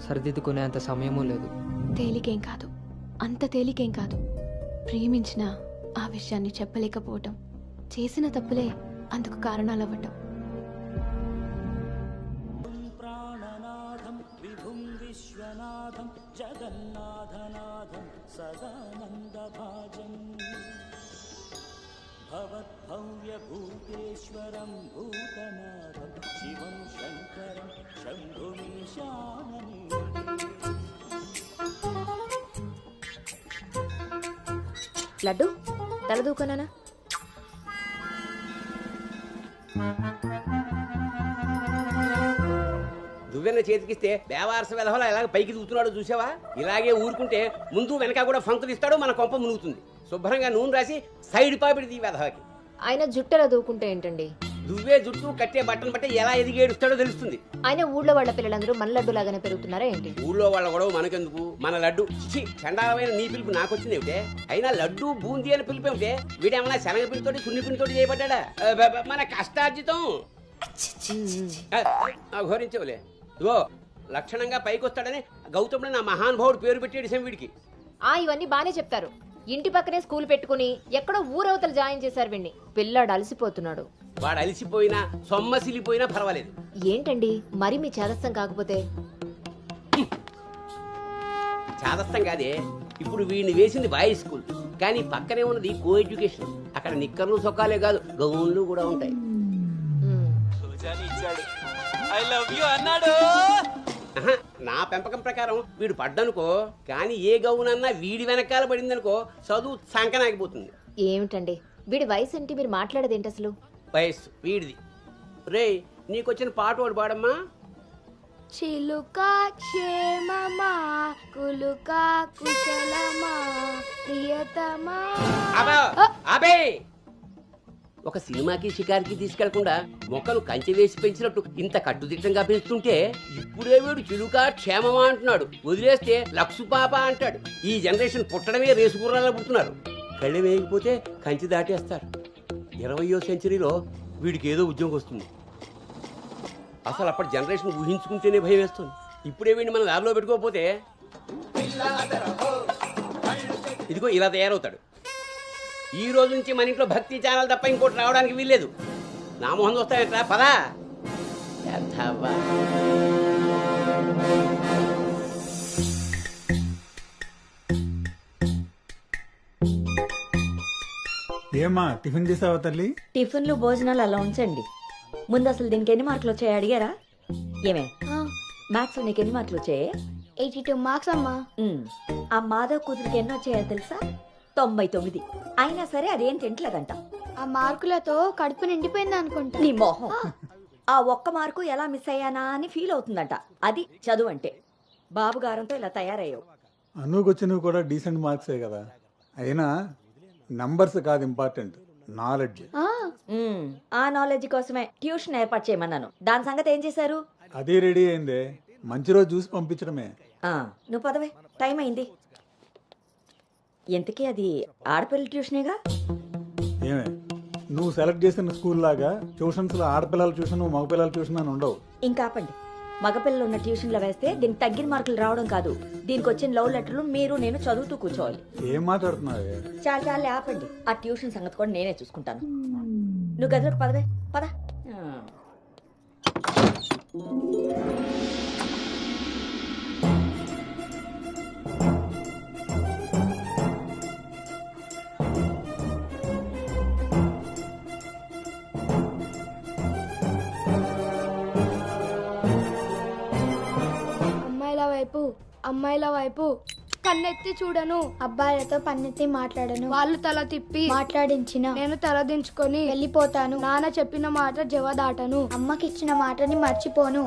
సరిదిద్దుకునే అంత సమయమూ లేదు. తేలికేం కాదు, అంత తేలికేం కాదు. ప్రేమించిన ఆ విషయాన్ని చెప్పలేకపోవటం, చేసిన తప్పులే అందుకు కారణాలవ్వటం. జగన్నాథనాథం సదానందభాజం భవద్భవ్యభూతేశ్వరం భూతనాథం శివం శంకరం శంభుమీశానని. లడ్డు తలదూకనా? దువ్వెన్న చేతికిస్తే బేవారస వెధవలా ఇలాగ పైకి దూతున్నాడు చూసావా? ఇలాగే ఊరుకుంటే ముందు వెనక కూడా ఫంకులు ఇస్తాడు, మన కొంప మునుగుతుంది. శుభ్రంగా నూనె రాసి సైడ్ పాపిడి తీ వెధవకి. ఆయన జుట్టలా దూకుంటే ఏంటండి? దువ్వే జుట్టు కట్టే బట్టను బట్టి ఎలా ఎదిగి ఏడుస్తాడో తెలుస్తుంది. ఆయన ఊళ్ళో వాళ్ళ పిల్లలందరూ మన లడ్డు లాగానే పెరుగుతున్నారా ఏంటి? ఊళ్ళో వాళ్ళ గొడవ మనకెందుకు? మన లడ్డు చిచి చండాలమైన నీ పిలుపు నాకొచ్చింది ఏమిటే? అయినా లడ్డు బూందీ అని పిలుపు ఏమిటే? వీడేమన్నా శనగ పిండితోటి సున్ని పిండితోటి చేయబడ్డా? మన కష్టార్జితం ఘోరించవులే. ఇదిగో లక్షణంగా పైకి వస్తాడని గౌతముడు నా మహానుభావుడు పేరు పెట్టేడు వీడికి. ఇవన్నీ బానే చెప్తారు. ఇంటి పక్కనే స్కూల్ పెట్టుకుని ఎక్కడో ఊరవతలు జాయిన్ చేశారు వీడిని. పిల్లాడు అలసిపోతున్నాడు. వాడు అలసిపోయినా సొమ్మసిలిపోయినా పర్వాలేదు. ఏంటండి మరి మీ చేదస్తం కాకపోతే? చాదస్తం కాదే, ఇప్పుడు వీడిని వేసింది బాయ్స్ స్కూల్, కానీ పక్కనే ఉన్నది కో ఎడ్యుకేషన్. అక్కడ నిక్కర్లు సొక్కాలే కాదు, గౌన్లు కూడా ఉంటాయి. ఐ లవ్ యు అన్నాడు. నా పెంపకం ప్రకారం వీడు పడ్డనుకో, కానీ ఏ గౌనన్నా వీడి వెనకాల పడిందనుకో చదువు సంకనాగిపోతుంది. ఏమిటండి వీడి వయసు ఏంటి? మీరు మాట్లాడేదేంటి అసలు? వయస్సు వీడిది. రే నీకొచ్చిన పాట వాడు పాడమ్మా. చిలుక క్షేమమా కులుక కుశలమా ప్రియతమా. అబే ఒక సినిమాకి షికారికి తీసుకెళ్లకుండా మొక్కలు కంచె వేసి పెంచినట్టు ఇంత కట్టుదిట్టంగా పెంచుతుంటే ఇప్పుడే వీడు చిలుక క్షేమమా అంటున్నాడు. వదిలేస్తే లక్సు పాప అంటాడు. ఈ జనరేషన్ పుట్టడమే రేసు గుర్రాలా పుడుతున్నారు. కళ్ళు వేయకపోతే కంచె దాటేస్తారు. 20వ సెంచరీలో వీడికి ఏదో ఉద్యోగం వస్తుంది. అసలు అప్పటి జనరేషన్ ఊహించుకుంటేనే భయం వేస్తుంది. ఇప్పుడే వీడిని మన దారిలో పెట్టుకోకపోతే ఇదిగో ఇలా తయారవుతాడు. ఈ రోజు నుంచి మన ఇంట్లో భక్తి ఛానల్ తప్ప ఇంకోటి రావడానికి వీల్లేదు. నా మొహం చూస్తాయంట్రా, పదా. ఏమా టిఫిన్ చేసావా తల్లి? టిఫిన్లు భోజనాలు అలా ఉంచండి. ముందు అసలు దీనికి ఎన్ని మార్కులు వచ్చాయి అడిగారా? ఏమే మ్యాథ్స్ నీకు ఎన్ని మార్కులు వచ్చాయి? 82 మార్క్స్ అమ్మా. ఆ మాధవ్ కూతురికి ఎన్ని వచ్చాయో తెలుసా? 99. అయినా సరే అదేం తింటలేదంట. ఆ మార్కులతో కడుపు నిండిపోయింది అనుకుంటా. నీ మొహం. ఆ ఒక్క మార్కు ఎలా మిస్ అయ్యానా అని ఫీల్ అవుతుందంట. అది చదువు అంటే. బాబు గారంతో ఇలా తయారయ్యావు. అనుకొచ్చినవి కూడా డీసెంట్ మార్క్సే కదా. అయినా నంబర్స్ కాదు ఇంపార్టెంట్, నాలెడ్జ్. ఆ నాలెడ్జ్ కోసమే ట్యూషన్ ఏర్పాటు చేయమన్నాను. దాని సంగతి ఏం చేశారు? అది రెడీ అయిందే, మంచి రోజు చూసి పంపించడమే. నువ్వు పదవే, టైం అయింది. ఎంతకీ అది ఆడపిల్ల ట్యూషనేగా? ఏమే నువ్వు సెలెక్ట్ చేసిన స్కూల్ లాగా ట్యూషన్స్ లో ఆడపిల్లల ట్యూషన్ మగపిల్లల ట్యూషన్ అని ఉండవు. ఇంకా ఆపండి. మగపిల్లలు ఉన్న ట్యూషన్లో వేస్తే దీనికి తగ్గిన మార్కులు రావడం కాదు, దీనికి వచ్చిన లవ్ లెటర్లు మీరు నేను చదువుతూ కూర్చోవాలి. ఏం మాట్లాడుతున్నావే? చాలా ఆపండి. ఆ ట్యూషన్ సంగతి కూడా నేనే చూసుకుంటాను. నువ్వు గదిలోకి పదవే, పద. అమ్మాయిల వైపు కన్నెత్తి చూడను, అబ్బాయిలతో పన్నెత్తి మాట్లాడను, వాళ్ళు తల తిప్పి మాట్లాడించిన నేను తల దించుకొని వెళ్ళిపోతాను, నాన్న చెప్పిన మాట జవదాటను, అమ్మకిచ్చిన మాటని మర్చిపోను.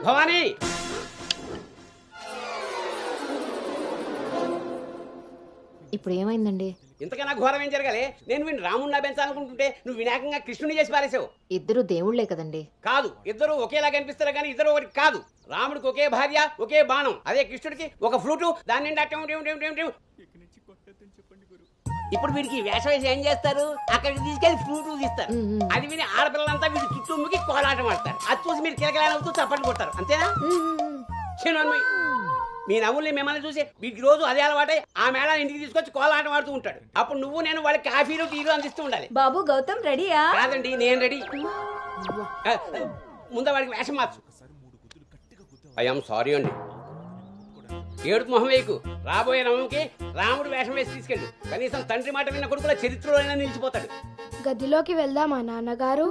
భవానీ ఇప్పుడు ఏమైందండి? ఇంతకన్నా ఘోరం ఏం జరగాలి? నేను వీడిని రాముడిని పెంచాలనుకుంటుంటే నువ్వు వినాయకంగా కృష్ణుని చేసి పారేసావు. ఇద్దరు దేవుళ్లే కదండి. కాదు, ఇద్దరు ఒకేలా కనిపిస్తారు కానీ ఇద్దరు ఒకటి కాదు. రాముడికి ఒకే భార్య, ఒకే బాణం. అదే కృష్ణుడికి ఒక ఫ్లూటు, దాని నిండా టిం టిం టిం టిం టిం. ఇప్పుడు వీడికి వేషం వేసి ఏం చేస్తారు? అక్కడికి తీసుకెళ్లి ఫ్లూటు తీస్తారు. అది విని ఆడపిల్లలంతా వీడి చుట్టూ ముగి కోలాటం ఆడతారు. అది చూసి మీరు కిలకలాడుతూ చప్పట్లు కొడతారు. అంతేనా? చిన్నమ్మాయి, మీ నవ్వుల్ని మిమ్మల్ని చూసి వీడికి రోజు అదే అలవాటై ఆ మేళ ఇంటికి తీసుకొచ్చి కోలాటం ఆడుతూ ఉంటాడు. అప్పుడు నువ్వు నేను వాళ్ళకి కాఫీలు టీలు అందిస్తూ ఉండాలి. బాబు గౌతమ్ రెడీయా? కాదండి, నేను రెడీ. ముందు వాడికి వేషం మార్చు. ఐఎమ్ సారీ అండి. ఏడుపు మొహం వేయకు. రాబోయే నవంకి రాముడు వేషం వేసి తీసుకెళ్ళు. కనీసం తండ్రి మాట విన్న కొడుకుల చరిత్రలో నిలిచిపోతాడు. గదిలోకి వెళ్దామా నాన్నగారు?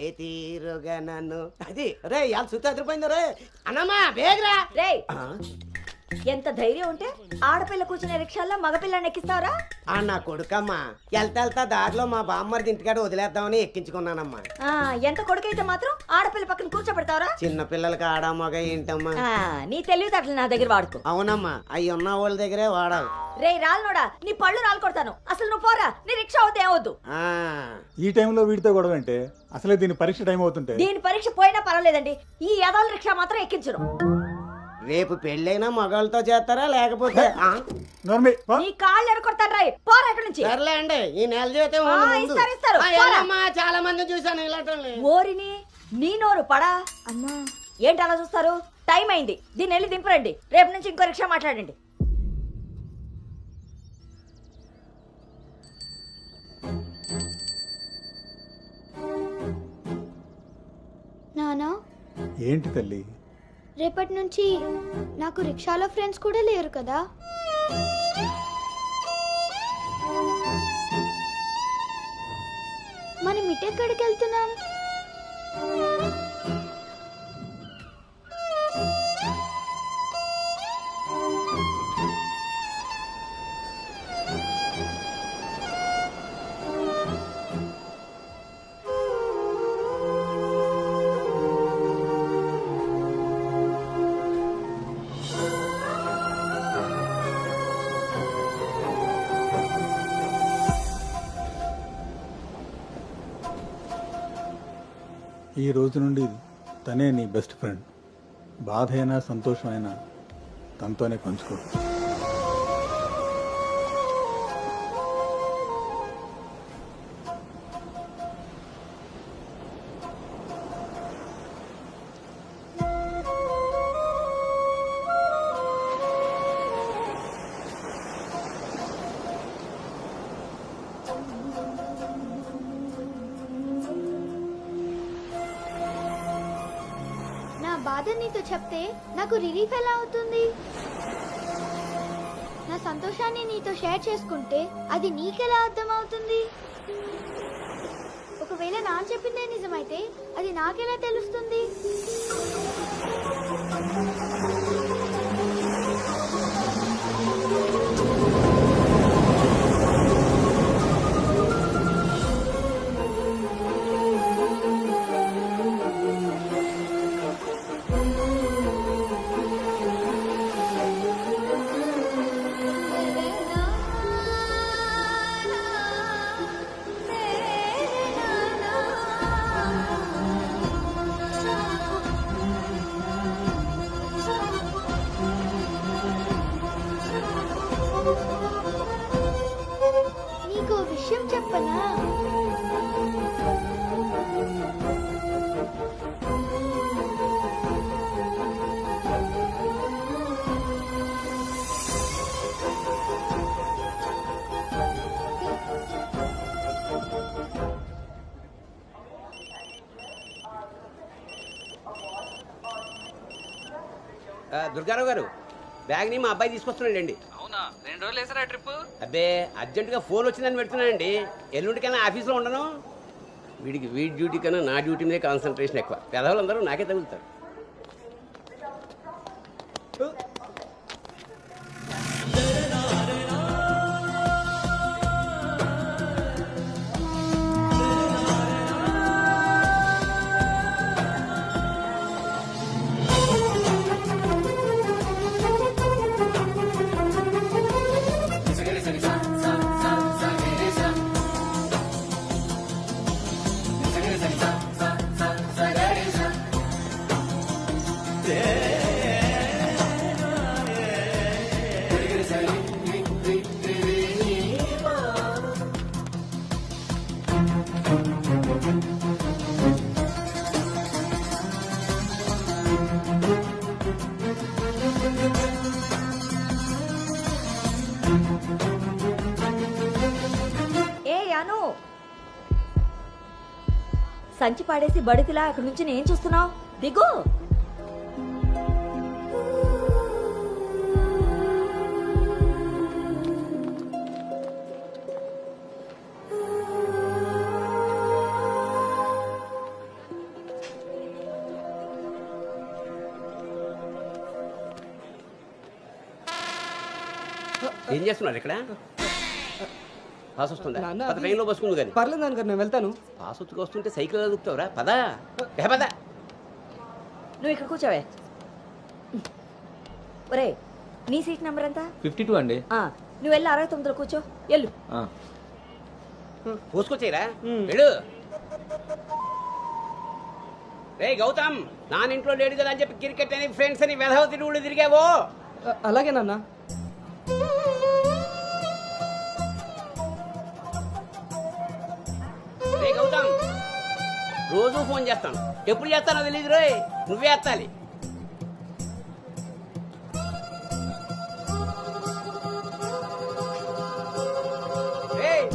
ఏ తీరుగా నన్ను అది రే యాల్ సుత్త అదిరిపోయింది రే అన్నమ్మా బేగరా రే, ఎంత ధైర్యం ఉంటే ఆడపిల్ల కూర్చునే రిక్షాల్లో మగపిల్లని ఎక్కిస్తావరా? నా కొడుకమ్మా వెళ్తా దారిలో మా బామ్మర్ది ఇంటికాడ వదిలేద్దామని ఎక్కించుకున్నానమ్మా. ఎంత కొడుకైతే మాత్రం ఆడపిల్ల పక్కన కూర్చోబెడతావరా? చిన్న పిల్లలకి ఆడా మగ ఏంటమ్మా? నీ తెలివితేటలు నా దగ్గర వాడుకో. అవునమ్మా, అవి ఉన్న వాళ్ళ దగ్గరే వాడాలి. రే రాల్నోడా, నీ పళ్ళు రాలు కొడతాను. అసలు నువ్వు పోరా, నీ రిక్షా అవుతే ఏమవుద్దు. ఈ టైంలో వీడితో గొడవ అంటే అసలే దీని పరీక్ష టైం అవుతుంటే. దీని పరీక్ష పోయినా పర్వాలేదండి, ఈ యదాల రిక్షా మాత్రం ఎక్కించరు. రేపు పెళ్ళైనా మగాళ్ళతో చేస్తారా లేకపోతే నీ కాళ్ళు ఎరకొడతాను రాయ్, పోరా ఇక్కడ నుంచి. సర్లే అండి, ఈ నెల జీతం ఇస్తారు. చాలా మంది చూసాను ఇలాంటి. ఓరిని నీ నోరు పడా. అమ్మా ఏంటి అలా చూస్తారు? టైం అయింది, దీన్ని వెళ్ళి దింపరండి. రేపు నుంచి ఇంకో రిక్షా మాట్లాడండి. నానా, ఏంటి తల్లి? రేపటి నుంచి నాకు రిక్షాలో ఫ్రెండ్స్ కూడా లేరు కదా? మనం ఇటెక్కడికి వెళ్తున్నాం? ఈ రోజు నుండి తనే నీ బెస్ట్ ఫ్రెండ్. బాధ అయినా సంతోషమైనా తనతోనే పంచుకో. బాధ నీతో చెప్తే నాకు రిలీఫ్ ఎలా అవుతుంది? నా సంతోషాన్ని నీతో షేర్ చేసుకుంటే అది నీకెలా అర్థమవుతుంది? ఒకవేళ నాన్న చెప్పిందే నిజమైతే అది నాకెలా తెలుస్తుంది? నీకు విషయం చెప్పనా? దుర్గారావు గారు, బ్యాగ్ని మా అబ్బాయి తీసుకొస్తున్నాడండి. అవునా? 2 రోజులు వేసారా ట్రిప్? అబ్బే, అర్జెంటుగా ఫోన్ వచ్చిందని పెడుతున్నానండి. ఎల్లుండికైనా ఆఫీస్లో ఉండను. వీడి డ్యూటీ కన్నా నా డ్యూటీ మీద కాన్సన్ట్రేషన్ ఎక్కువ. పెదవులందరూ నాకే తగులుతారు. ఏ యాను సంచి పాడేసి బడితిలా అక్కడి నుంచి ఏం చూస్తున్నావు? దిగు. ఏం చేస్తున్నారు ఇక్కడ? పాస్ వస్తుందా? నాన్న, పద ట్రైన్లో బస్సుకుంది కానీ పర్లేదు నాన్నగారు, నేను వెళ్తాను. పాస్ వచ్చుకు వస్తుంటే సైకిల్ అడుగుతావురా? పదా పద. నువ్వు ఇక్కడ కూర్చోవే. ఒరే, నీ సీట్ నెంబర్ ఎంత? 52 అండి. నువ్వు వెళ్ళి 69లో కూర్చో. వెళ్ళు. పోసుకొచ్చేరా వెళ్ళు. రే గౌతమ్, నానింట్లో లేడు కదా అని చెప్పి క్రికెట్ అని ఫ్రెండ్స్ అని వెధవ తిరుగుళ్ళు తిరిగావో. అలాగే నాన్న. రే గౌతమ్, రోజు ఫోన్ చేస్తాను, ఎప్పుడు చేస్తానో తెలియదు రోయ్, నువ్వే ఎత్తాలి. ఏయ్,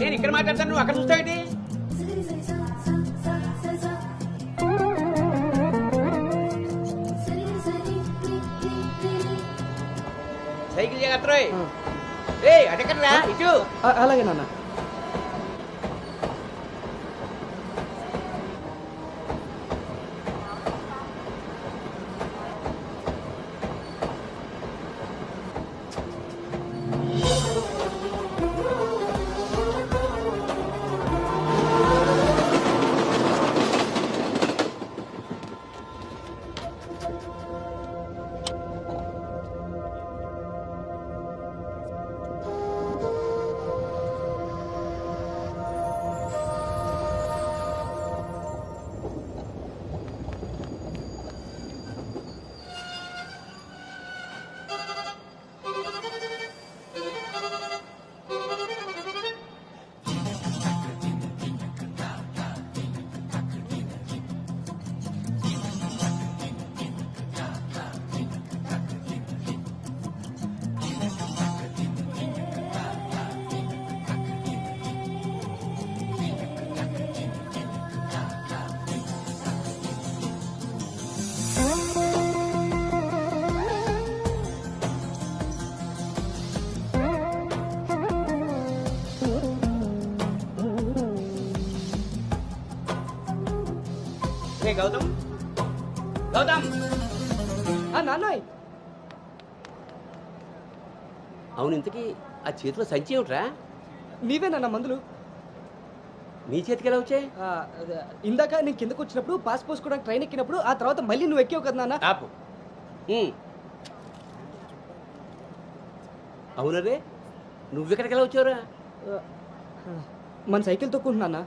నేను ఇక్కడ మాట్లాడతాను, నువ్వు అక్కడ చూస్తావేంటి? సైకిల్ జాగ్రత్త రోయ్. ఏయ్ అటెక్కడరా? ఇటు. అలాగే నాన్న. గౌతమ్, గౌతమ్. నాన్నయ్, అవును, ఇంతకీ ఆ చేతిలో సంచి ఏమిట్రా? నీవేనా మందులు? నీ చేతికి ఎలా వచ్చాయి? ఇందాక నేను కిందకు వచ్చినప్పుడు పాస్ పోసుకోవడానికి ట్రైన్ ఎక్కినప్పుడు, ఆ తర్వాత మళ్ళీ నువ్వు ఎక్కావు కదా నాన్న. ఆపు. అవునరే, నువ్వెక్కడికి ఎలా వచ్చావురా? మన సైకిల్ తొక్కుంటున్నా.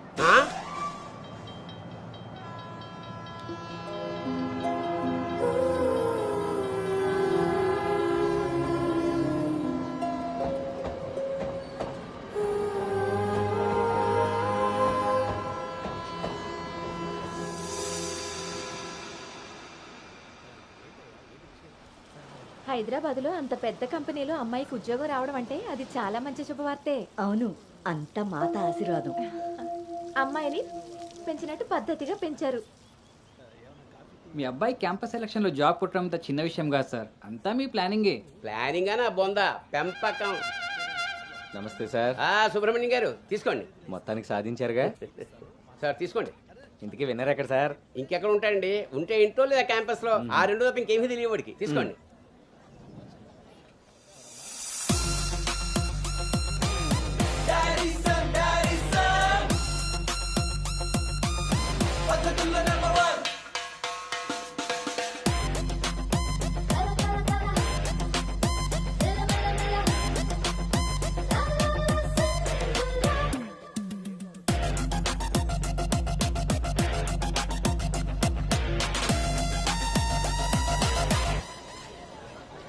హైదరాబాద్ లో అంత పెద్ద కంపెనీలో అమ్మాయికి ఉద్యోగం రావడం అంటే అది చాలా మంచి శుభవార్తే. అవును, అంత మాత ఆశీర్వాదం. అమ్మాయిని పెంచినట్టు పద్ధతిగా పెంచారు. మీ అబ్బాయి క్యాంపస్ సెలక్షన్ లో జాబ్ కొట్టడం చిన్న విషయం కాదు సార్, అంతా మీ ప్లానింగే. ప్లానింగ్ అనా బొందా పెంపకం. నమస్తే సార్. సుబ్రహ్మణ్యం గారు తీసుకోండి. మొత్తానికి సాధించారుగా సార్ తీసుకోండి. ఇంతకీ విన్నర్ ఎక్కడ సార్? ఇంకెక్కడ ఉంటాయండి, ఉంటే ఇంట్లో లేదా క్యాంపస్ లో. ఆ రెండు తప్ప ఇంకేమీ తెలియ వాడికి. తీసుకోండి.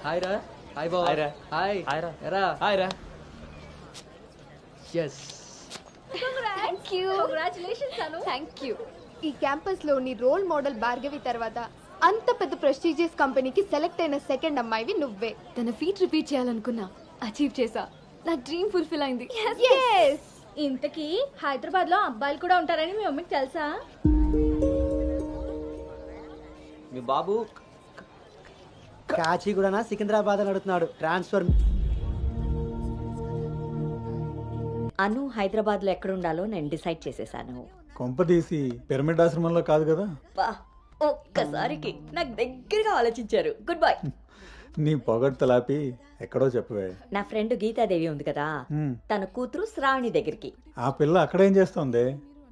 హాయ్ రా హాయ్ బావ హాయ్ రా. హాయ్ హాయ్ రా. ఎరా హాయ్ రా. Yes thank you congratulations Anu thank you. ఈ క్యాంపస్ లో నీ రోల్ మోడల్ భార్గవి తర్వాత అంత పెద్ద ప్రెస్టీజియస్ కంపెనీకి సెలెక్ట్ అయిన సెకండ్ అమ్మాయివి నువ్వే. తన ఫీట్ రిపీట్ చేయాలనుకున్నా, అచీవ్ చేసా. నా డ్రీమ్ ఫుల్ఫిల్ అయింది. ఇంతకీ హైదరాబాద్ లో అబ్బాయిలు కూడా ఉంటారని మీ మమ్మీకి తెలుసా? మీ బాబు కాచిగూడనా సికింద్రాబాద్ అని అడుగుతున్నాడు ట్రాన్స్ఫర్. అను హైదరాబాద్ లో ఎక్కడ ఉండాలో నేను డిసైడ్ చేసేసాను. కొంపదీసి పిరమిడ్ ఆశ్రమంలో కాదు కదా? బా, ఒక్కసారికి నాకు దగ్గరగా ఆలోచించారు. Good bye. నీ పొగడ్తలాపి ఎక్కడో చెప్పవే. నా ఫ్రెండ్ గీతాదేవి ఉంది కదా, హ్మ్. తన కూతురు శ్రావణి దగ్గరికి. ఆ పిల్ల అక్కడేం చేస్తోంది?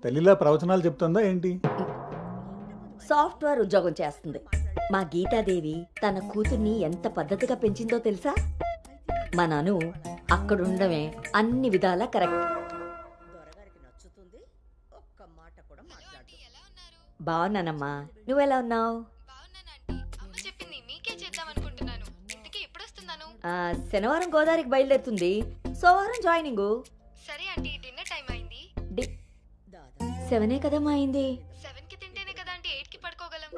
తల్లిలా ప్రవచనాలు చెప్తుందా ఏంటి? సాఫ్ట్వేర్ ఉద్యోగం చేస్తుంది. మా గీతాదేవి తన కూతుర్ని ఎంత పద్ధతిగా పెంచిందో తెలుసా? మా నాను అక్కడుండమే అన్ని విధాలా కరెక్ట్. బాగున్నానమ్మా, నువ్వెలా ఉన్నావు? శనివారం గోదావరికి బయలుదేరుతుంది, సోమవారం జాయినింగ్. సరే ఆంటీ, డిన్నర్ టైం అయింది. 7 కదమ్మా అయింది. 7 కి తింటేనే కదా ఆంటీ 8 కి పడుకోగలం.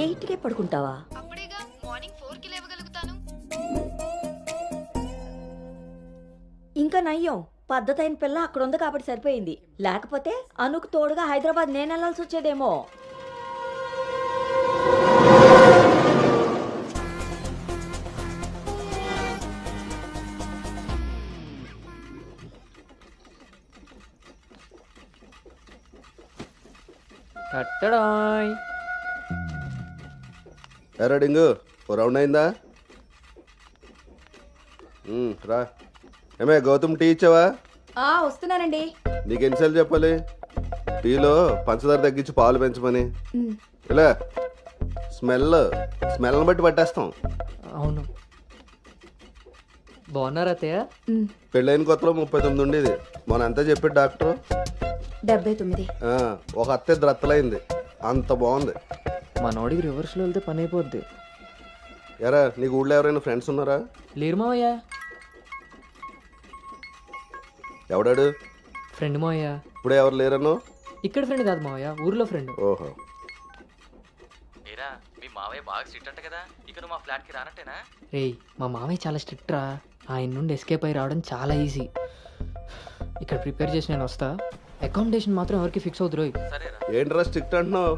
8కే పడుకుంటావా? అప్పుడేగా మార్నింగ్ 4 కి లేవగలుగుతాను. ఇంకా నయ్యం, పద్ధతైన పిల్ల అక్కడ ఉంది కాబట్టి సరిపోయింది. లేకపోతే అనుకు తోడుగా హైదరాబాద్ నేను వెళ్ళాల్సి వచ్చేదేమో. కట్టడాయ్ ఎరా డింగు, ఓ రౌండ్ అయిందా? రా. ఏమే గౌతమ్, టీ ఇచ్చావా? వస్తున్నానండి. నీకు ఎన్నిసార్లు చెప్పాలి టీలో పంచదార తగ్గించి పాలు పెంచమని? ఇలా స్మెల్ని బట్టి పట్టేస్తాం. అవును. బాగున్నారా అత్తయ్య? పెళ్ళైన కొత్తలో 39 ఉండేది, మొన్న అంతా చెప్పాడు డాక్టర్. 79. ఒక అత్త ఇద్దరు అత్తలైంది, అంత బాగుంది. మనోడికి రివర్స్లో వెళ్తే పని అయిపోద్ది. ఎరా, నీకు ఊళ్ళో ఎవరైనా ఫ్రెండ్స్ ఉన్నారా? లేరు మావయ్య. ఎవడాడు? ఫ్రెండ్ మావయ్య. ఇప్పుడే ఎవరు లేరన్నో? ఇక్కడ ఫ్రెండ్ కాదు మావయ్య, ఊర్లో ఫ్రెండ్. ఓహో. ఏరా మీ మావయ్య బాగా స్ట్రిక్ట్ అంట కదా, ఇక నువ్వు మా ఫ్లాట్కి రానట్టేనా? రేయ్, మా మావయ్య చాలా స్ట్రిక్ట్ రా. ఆయన నుండి ఎస్కేప్ అయి రావడం చాలా ఈజీ. ఇక్కడ ప్రిపేర్ చేసి నేను వస్తా. అకామిడేషన్ మాత్రం ఎవరికి ఫిక్స్ అవుతురు. సరేరా. ఏంట్రా స్ట్రిక్ట్ అంటున్నావు?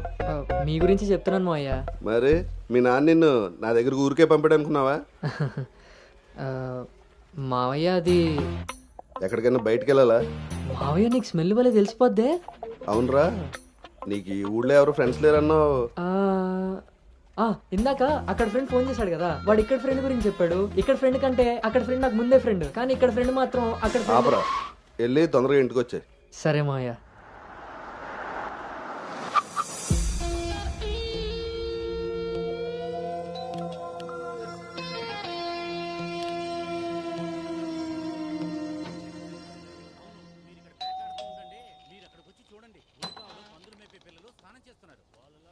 మీ గురించి చెప్తున్నాను మావయ్య. మరి మీ నాన్న నిన్ను నా దగ్గరకు ఊరికే పంపాడు అనుకున్నావా? మావయ్య అది ఎక్కడికైనా బయటికి వెళ్ళాలా? మావయ్య నీకు స్మెల్ వల్ల తెలిసిపోద్దే. అవునరా, నీకు ఈ ఊళ్ళో ఎవరు ఫ్రెండ్స్ లేరన్నావు. ఇందాక అక్కడ ఫ్రెండ్ ఫోన్ చేశాడు కదా, వాడు ఇక్కడ ఫ్రెండ్ గురించి చెప్పాడు. ఇక్కడ ఫ్రెండ్ కంటే అక్కడ ఫ్రెండ్ నాకు ముందే ఫ్రెండ్, కానీ ఇక్కడ ఫ్రెండ్ మాత్రం అక్కడ ఆపరా, వెళ్ళి తొందరగా ఇంటికి వచ్చాయి. సరే మావయ్య.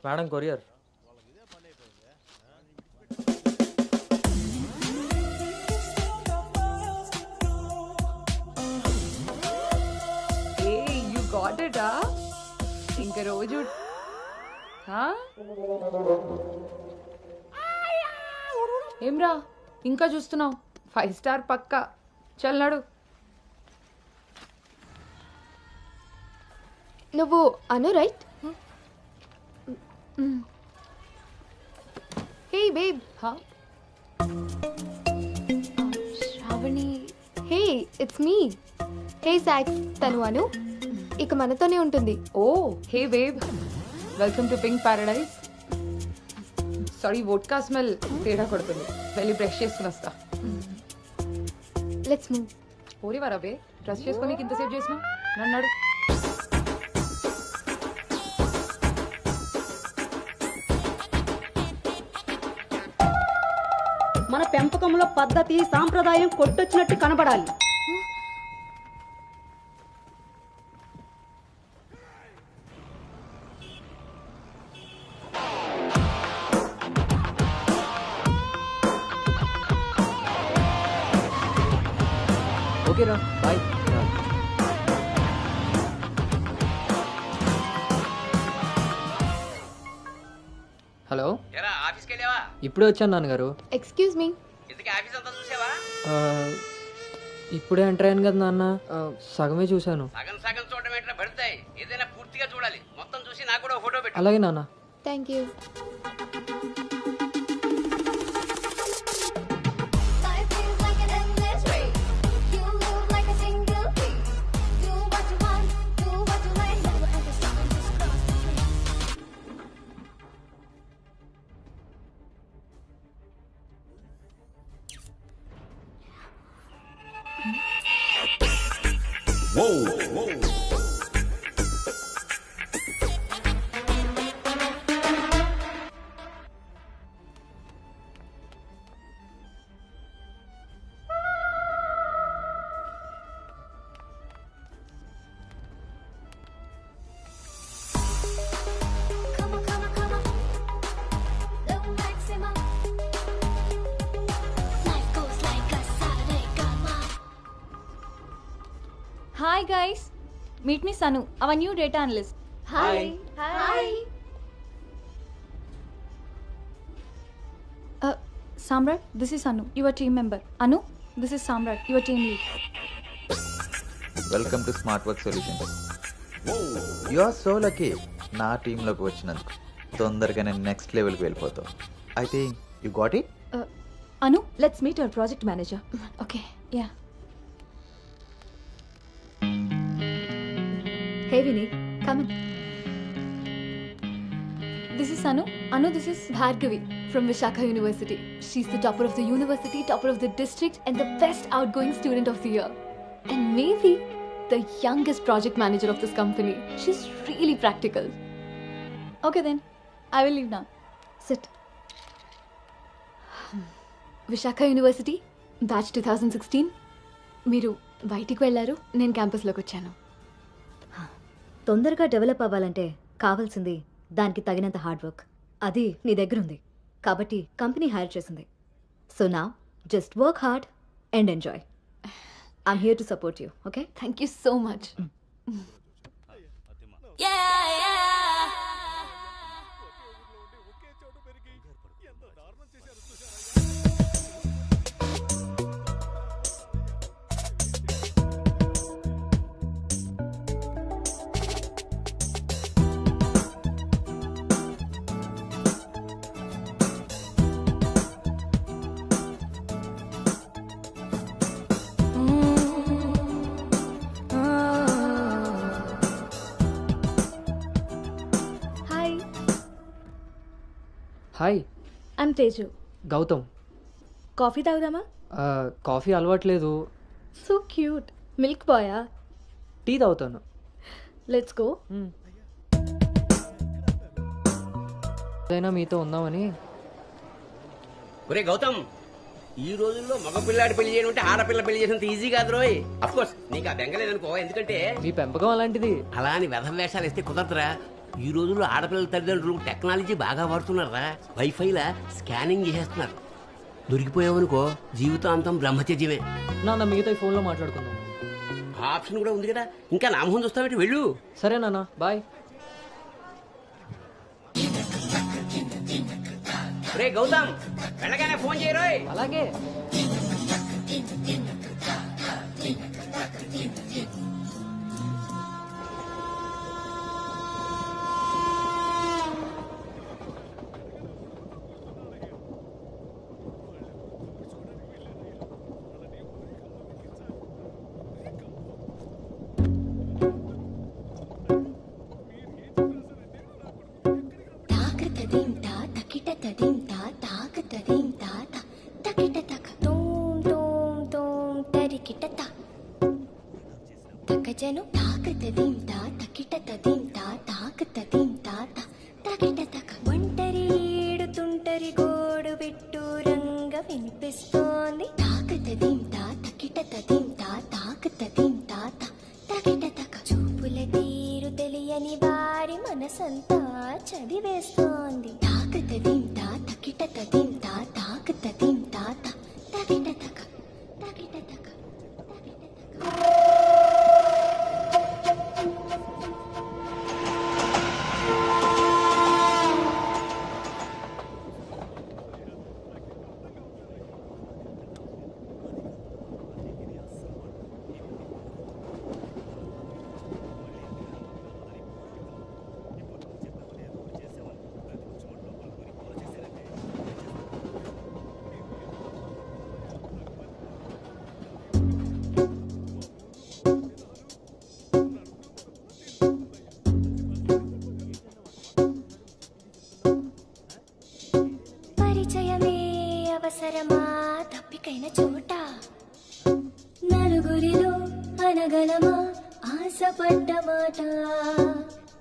Madam courier. ఇంకా రోజు ఏమ్రా ఇంకా చూస్తున్నావు? 5 స్టార్ పక్కా. చల్లాడు. నువ్వు Anu right? Hey babe. Sravani. Hey, it's me. Hey సాక్స్, తను అను. ఇక మనతోనే ఉంటుంది. Oh hey babe, welcome to pink paradise. Sorry, vodka smell తేడా కొడుతుంది. వెళ్ళి బ్రష్ చేసుకుని వస్తా. Let's move. పోరివారా బే, డ్రెస్ చేసుకొని ఇంతసేపు చేసినా? నన్నాడు. మన పెంపకంలో పద్ధతి సాంప్రదాయం కొట్టొచ్చినట్టు కనబడాలి. ఓకే రా బాయ్. హలో, ఆఫీస్కి వెళ్ళావా? ఇప్పుడే వచ్చాను నాన్నగారు. Excuse me. ఇంతకీ ఆఫీస్ అంతా చూసావా? ఆ, ఇప్పుడే ఎంటర్ అయ్యాను కదా నాన్న, సగమే చూశాను. సగం సగం చూడడం ఏంటో పడతాయి. ఏదైనా పూర్తిగా చూడాలి. మొత్తం చూసి నాకు కూడా ఫోటో పెట్టు. అలాగే నాన్న. Thank you. Hi guys, meet me Sanu, our new data analyst. Hi. Hi. Samrat, this is Anu, your team member. Anu, this is Samrat, your team lead. Welcome to smart work solutions. You are so lucky నా టీంలోకి వచ్చినందుకు. తొందరగా నేను next లెవెల్కి వెళ్ళిపోతావు. I think you got it. Anu, let's meet our project manager. Okay, yeah. Hey Vinny, come in. This is Anu. Anu, this is Bhargavi from Vishakha University. She's the topper of the university, topper of the district, and the best outgoing student of the year. And maybe the youngest project manager of this company. She's really practical. Okay then, I will leave now. Sit. Vishakha University, batch 2016. మీరు బయటికి వెళ్ళారు, నేను క్యాంపస్లోకి వచ్చాను. తొందరగా develop అవ్వాలంటే కావాల్సింది దానికి తగినంత హార్డ్ వర్క్. అది నీ దగ్గర ఉంది కాబట్టి కంపెనీ హైర్ చేసింది. సో నా just work hard and enjoy. I'm here to support you. Okay, thank you so much. Hi, I'm Teju. Gautam. Coffee తాగుదామా? కాఫీ అలవాట్లేదు. So cute. మిల్క్ బాయా? టీ తాగుతాను. Let's go. ఏదైనా మీతో ఉందామని. ఒరే గౌతమ్, ఈ రోజుల్లో మగ పిల్లాడి పెళ్లి చేయడం అంటే ఆడపిల్ల పెళ్లి చేసినంత ఈజీ కాదు రోయ్. అఫ్ కోర్స్ నీకు ఆ బెంగలేదనుకో, ఎందుకంటే మీ పెంపకం అలాంటిది. అలా అని వ్యధ వేషాలు వేస్తే కుదరదురా. ఈ రోజుల్లో ఆడపిల్లల తల్లిదండ్రులు టెక్నాలజీ బాగా వాడుతున్నారా. వైఫైలా స్కానింగ్ చేసేస్తున్నారు. దొరికిపోయావనుకో జీవితాంతం బ్రహ్మచర్యమే. నాన్న మిగతా ఫోన్లో మాట్లాడుకుందాం. ఆ ఆప్షన్ కూడా ఉంది కదా. ఇంకా నా మొహం చూస్తావేంటి, వెళ్ళు. సరే నాన్న, బాయ్. రే గౌతమ్, వెళ్ళగానే ఫోన్ చేయరోయ్. అలాగే. ఒంటరి ఏడుతుంటరి గోడు పెట్టు రంగ వినిపిస్తోంది. తాకతదింతా తకిటతదింతా తాకతదింతా తకిటతక చూపుల తీరు తెలియని వారి మనసంతా చదివేస్తోంది. తాకతదింతా తకిటతదింతా తాకతదింతా తకిటతక తకిటతక తకిటతక. అవసరమా తప్పికైన చోట నలుగురిలో అనగలమా ఆశపడ్డ మాట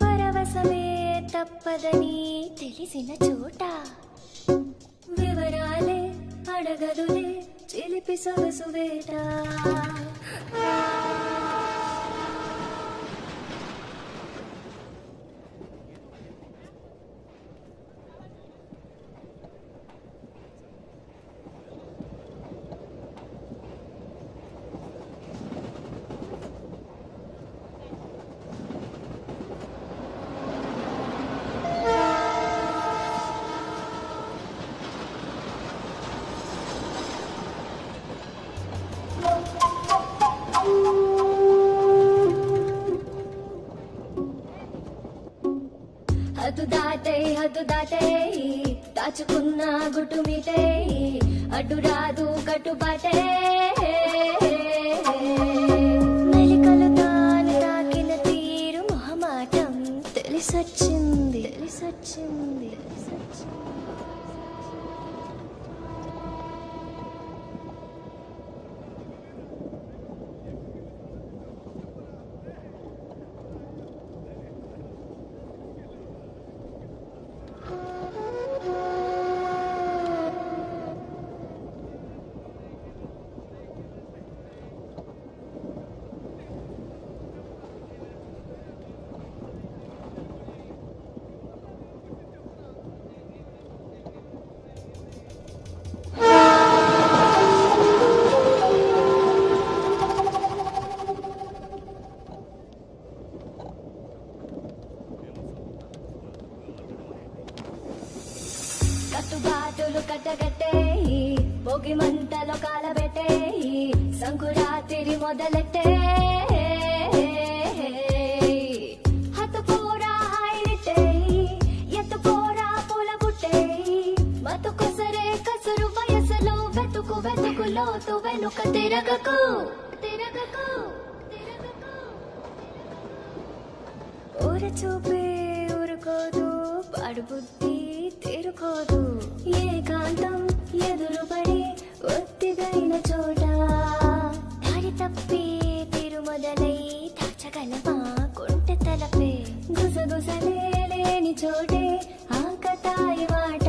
పరవశమే తప్పదని తెలిసిన చోట వివరాలే అడగదులే చిలిపి సొగసు వేట హద్దు దాటే దాచుకున్న గుట్టు మీటే అడ్డు రాదు కట్టుబాటే మెలికలు తాను తాకిన తీరు మొహమాటం తెలిసొచ్చింది కట్టుబాటులు కట్టగట్టే భోగి మంటలో కాలబెట్టే సంకురాత్రి మొదలెట్టే హత్తుకోరా హాయినిట్టే ఎత్తుకోరా పూల బుట్టే బతుకొసరే కసురు వయసులో వెతుకు లోతు వెనుక తిరగకు ఊర చూపే ఊరుకోదు పాడు బుద్ధి తీరుకోదు ఏకాంతం ఎదురుపడి ఒత్తిగైన చోట దారి తప్పి తీరు మొదలై దాచగలమా కొంటె తలపే గుసగుసలే లేని చోటే ఆకతాయి మాట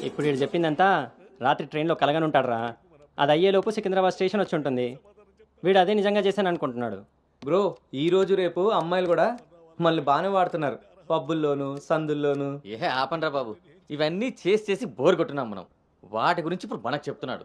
ఇప్పుడు వీడు చెప్పిందంతా రాత్రి ట్రైన్లో కలగని ఉంటాడురా. అది అయ్యేలోపు సికింద్రాబాద్ స్టేషన్ వచ్చి ఉంటుంది. వీడు అదే నిజంగా చేశాను అనుకుంటున్నాడు. బ్రో ఈ రోజు రేపు అమ్మాయిలు కూడా మళ్ళీ బాగానే వాడుతున్నారు, పబ్బుల్లోను సందుల్లోను. ఏ ఆపండ్రా బాబు, ఇవన్నీ చేసి బోర్ కొట్టున్నాం మనం. వాటి గురించి ఇప్పుడు మనకు చెప్తున్నాడు.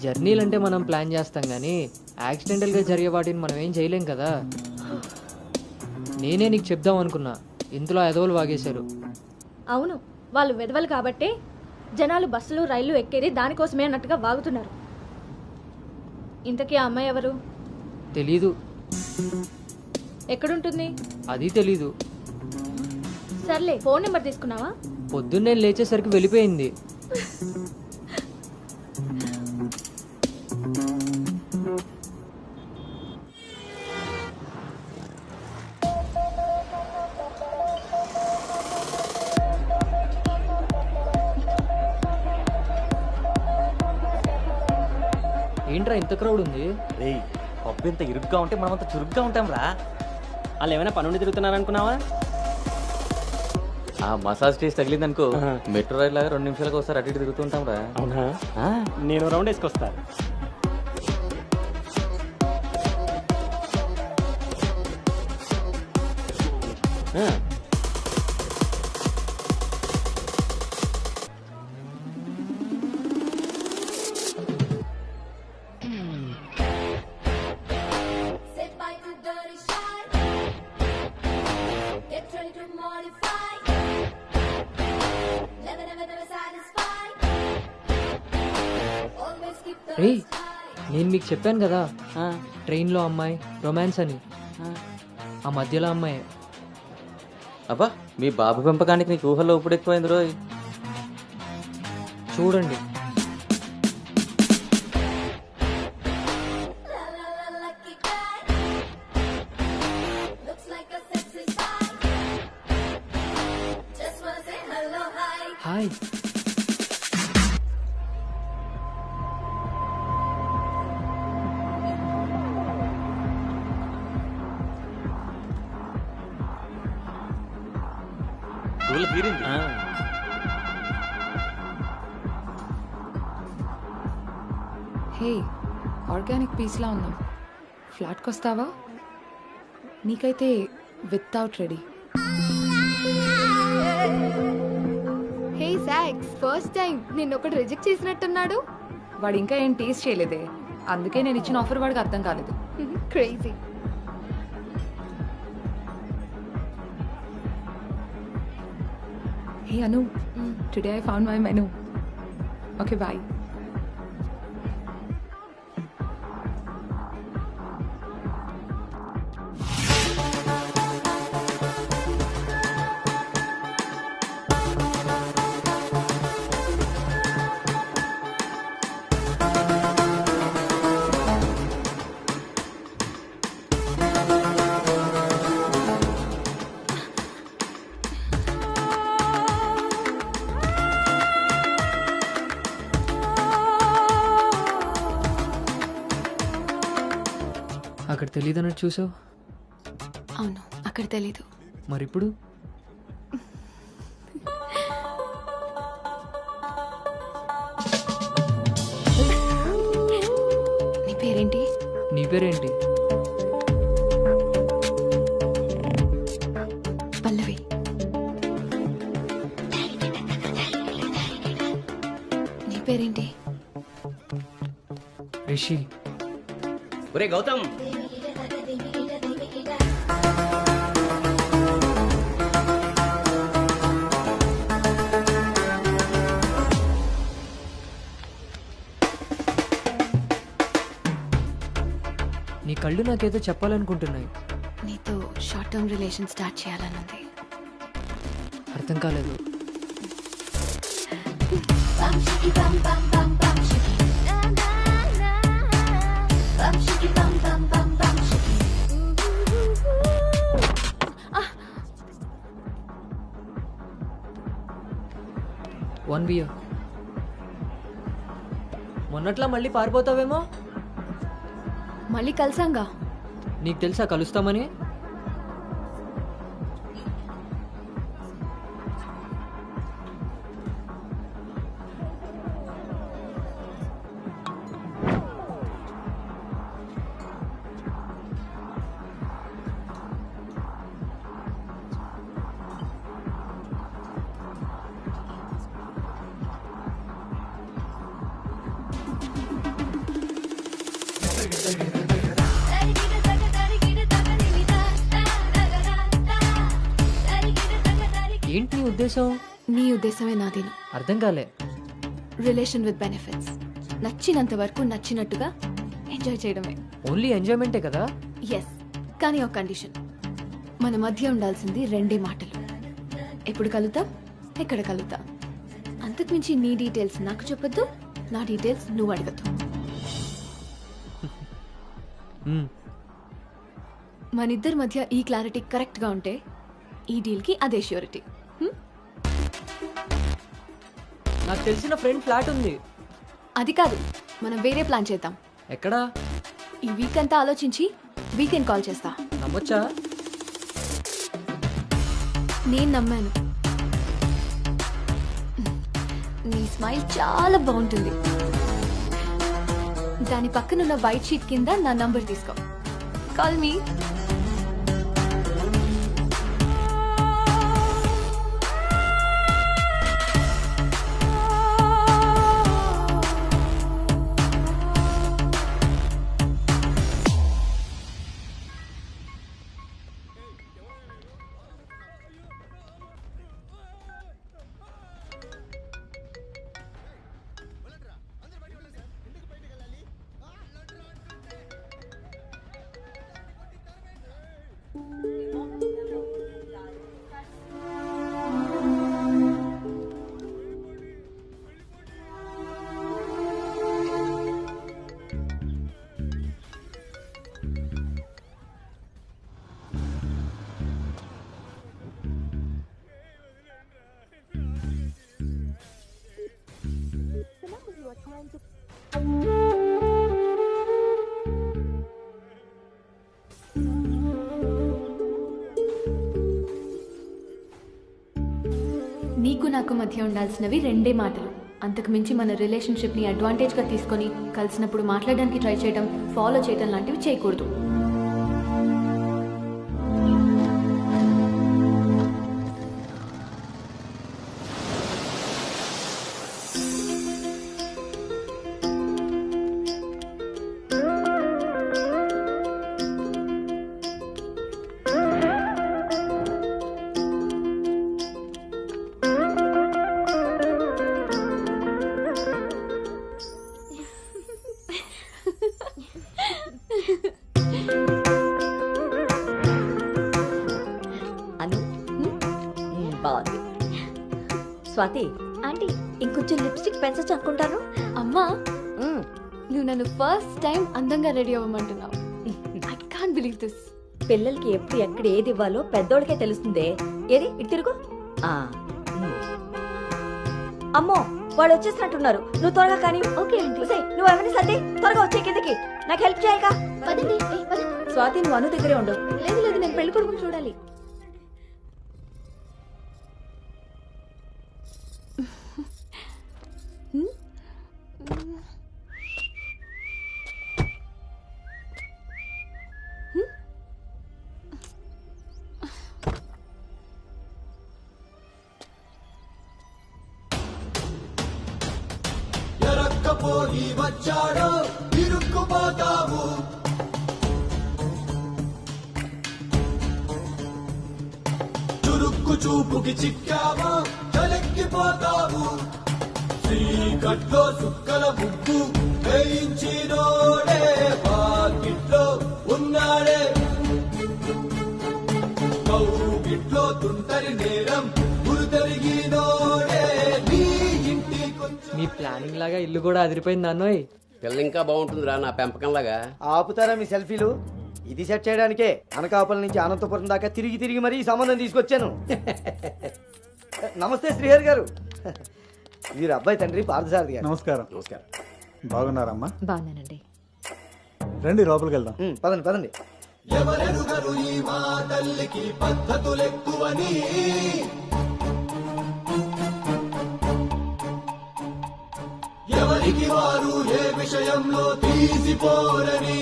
జర్నీలు అంటే మనం ప్లాన్ చేస్తాం కానీ యాక్సిడెంటల్గా జరిగే వాటిని మనం ఏం చేయలేం కదా. నేనే నీకు చెప్దాం అనుకున్నా, ఇంతలో ఎదవలు వాగేశారు. అవును, వాళ్ళు వెదవలు కాబట్టే జనాలు బస్సులు రైళ్లు ఎక్కేది దానికోసమే అన్నట్టుగా వాగుతున్నారు. ఇంతకీ ఆ అమ్మాయి ఎవరు? తెలీదు. ఎక్కడుంటుంది? అది తెలీదు. సర్లే, ఫోన్ నెంబర్ తీసుకున్నావా? పొద్దున్నే లేచేసరికి వెళ్ళిపోయింది. ఏంట్రా ఇంత క్రౌడ్ ఉంది? రేయ్ పబ్బు ఇంత ఇరుగ్గా ఉంటే మనం అంత చురుగ్గా ఉంటాం రా. వాళ్ళు ఏమైనా పనుండి తిరుగుతున్నారనుకున్నావా? ఆ మసాజ్ టేస్ట్ తగిలిందనుకో మెట్రో రైల్ లాగా 2 నిమిషాలకు ఒకసారి అటు ఇటు తిరుగుతూ ఉంటాం రా. అవునా? నేను రౌండ్ వేసుకొస్తా. రే, నేను మీకు చెప్పాను కదా ట్రైన్లో అమ్మాయి రొమాన్స్ అని. ఆ మధ్యలో అమ్మాయి. అబ్బా మీ బాబు పెంపకానికి నీకు ఊహల్లో ఇప్పుడు ఎక్కువైంది రోయ్. చూడండి. హాయ్. హే, ఆర్గానిక్ పీస్లా ఉన్నాం. ఫ్లాట్కి వస్తావా? నీకైతే వితౌట్ రెడీ. హే సాక్స్, ఫస్ట్ టైం నిన్న ఒకటి రిజెక్ట్ చేసినట్టున్నాడు. వాడు ఇంకా ఏం టేస్ట్ చేయలేదే, అందుకే నేను ఇచ్చిన ఆఫర్ వాడికి అర్థం కాలేదు. Crazy. Hey Anu, today I found my menu. Okay bye. అక్కడ తెలియదన్నట్టు చూసావు. అవును, అక్కడ తెలీదు. మరి ఇప్పుడు నీ పేరేంటి? నీ పేరేంటి? పల్లవి. నీ పేరేంటి? రిషి. ఒరే గౌతమ్, నీ కళ్ళు నాకేదో చెప్పాలనుకుంటున్నాయి. నీతో షార్ట్ టర్మ్ రిలేషన్ స్టార్ట్ చేయాలనుంది. అర్థం కాలేదు. One beer. మొన్నట్లా మళ్ళీ పారిపోతావేమో. మళ్ళీ కలిసాంగా. నీకు తెలుసా కలుస్తామని? ఏంటి నీ ఉద్దేశం? నీ ఉద్దేశమే నాదేను. అర్థం కాలే. Relation with benefits. నచ్చినంత వరకు నచ్చినట్టుగా ఎంజాయ్ చేయడమే. ఓన్లీ ఎంజాయ్మెంటే కదా? ఎస్, కానీ ఒక కండిషన్. మన మధ్య ఉండాల్సింది 2 మాటలు. ఎప్పుడు కలుద్దాం, ఎక్కడ కలుద్దాం. అంతకుమించి నీ డీటెయిల్స్ నాకు చెప్పొద్దు, నా డీటెయిల్స్ నువ్వు అడగద్దు. మనిద్దరి మధ్య ఈ క్లారిటీ కరెక్ట్గా ఉంటే ఈ డీల్కి అదే ష్యూరిటీ. నాకు తెలిసిన ఫ్రెండ్ ఫ్లాట్ ఉంది. అది కాదు, మనం వేరే ప్లాన్ చేద్దాం. ఎక్కడా? ఈ వీక్ అంతా ఆలోచించి వీకెండ్ కాల్ చేస్తా. నమ్మొచ్చా? నేను నమ్మాను. నీ స్మైల్ చాలా బాగుంటుంది. దాని పక్కనున్న వైట్ షీట్ కింద నా నంబర్ తీసుకో. Call me. నీకు నాకు మధ్య ఉండాల్సినవి 2 మాటలు. అంతకు మించి మన రిలేషన్షిప్ని అడ్వాంటేజ్గా తీసుకొని కలిసినప్పుడు మాట్లాడడానికి ట్రై చేయడం, ఫాలో చేయడం లాంటివి చేయకూడదు. బాగుంది. స్వాతి ఆంటీ, ఇంకొంచెం లిప్స్టిక్ పెంచచ్చు అనుకుంటాను. అమ్మా, నువ్వు నన్ను ఫస్ట్ టైం అందంగా రెడీ అవ్వమంటున్నావు. I can't believe this. పిల్లలకి ఎప్పుడు ఎక్కడ ఏది ఇవ్వాలో పెద్దోళ్ళకే తెలుస్తుందే. ఏది ఇటు తిరుగు. అమ్మో, వాళ్ళు వచ్చేసినట్టున్నారు. నువ్వు త్వరగా కానీ. Okay aunty. నువ్వు ఎవరిని సర్ది త్వరగా వచ్చే కిందకి. నాకు హెల్ప్ చేయాలిగా. పదండి. స్వాతి, నువ్వు అను దగ్గరే ఉండు. లేదు లేదు, నేను పెళ్లి కొడుకుని చూడాలి. ఎరక్కపోయి వచ్చాడో ఇరుక్కుపోతావు. చురుక్కు చూపుకి చిక్కావో తలెక్కిపోతావు. శ్రీకట్లో సుక్కల ముగ్గు వేయించినోడే వాకిట్లో ఉన్నాడే. కౌగిట్లో తుంటరి నేరం గురుతరిగినోడే. నీ ఇంటి మీ ప్లానింగ్ లాగా ఇల్లు కూడా అదిరిపోయింది అన్నోయ్. పిల్ల ఇంకా బాగుంటుందిరా నా పెంపకంలాగా. ఆపుతారా మీ సెల్ఫీలు? ఇది సెట్ చేయడానికే అనకాపల్లి నుంచి అనంతపురం దాకా తిరిగి తిరిగి మరీ ఈ సంబంధం తీసుకొచ్చాను. నమస్తే శ్రీహరి గారు. వీరు అబ్బాయి తండ్రి పార్థసారథి గారు. నమస్కారం. నమస్కారం. బాగున్నారమ్మా? బాగున్నానండి. రండి లోపలికి వెళ్దాం. పదండి పదండి. ఎవరెరుగరు ఈ మా తల్లికి పద్ధతులెక్కువని. ఎవరికి వారు ఏ విషయంలో తీసిపోరని.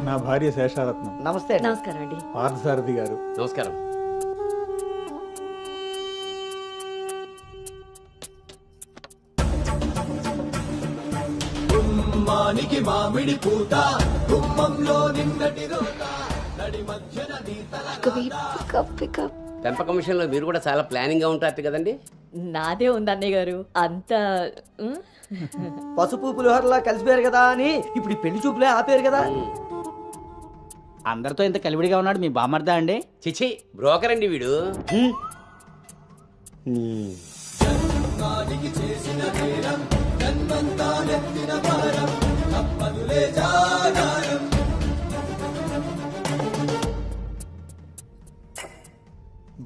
నా భార్య శేషారత్నం. నమస్తే. నమస్కారం అండి. పార్థసారథి గారు. నమస్కారం. గుమ్మానికి మామిడి పూత, గుమ్మంలో నిన్నటి రోత. పెంపకం విషయంలో మీరు కూడా చాలా ప్లానింగ్ గా ఉంటారు కదండి. నాదే ఉంది అన్నయ్య గారు అంత పసుపు పులిహోరలా కలిసిపోయారు కదా అని ఇప్పుడు ఈ పెళ్లి చూపులే ఆపేరు కదా. అందరితో ఇంత కలివిడిగా ఉన్నాడు మీ బామర్దా అండి? చిచి బ్రోకర్ అండి వీడు.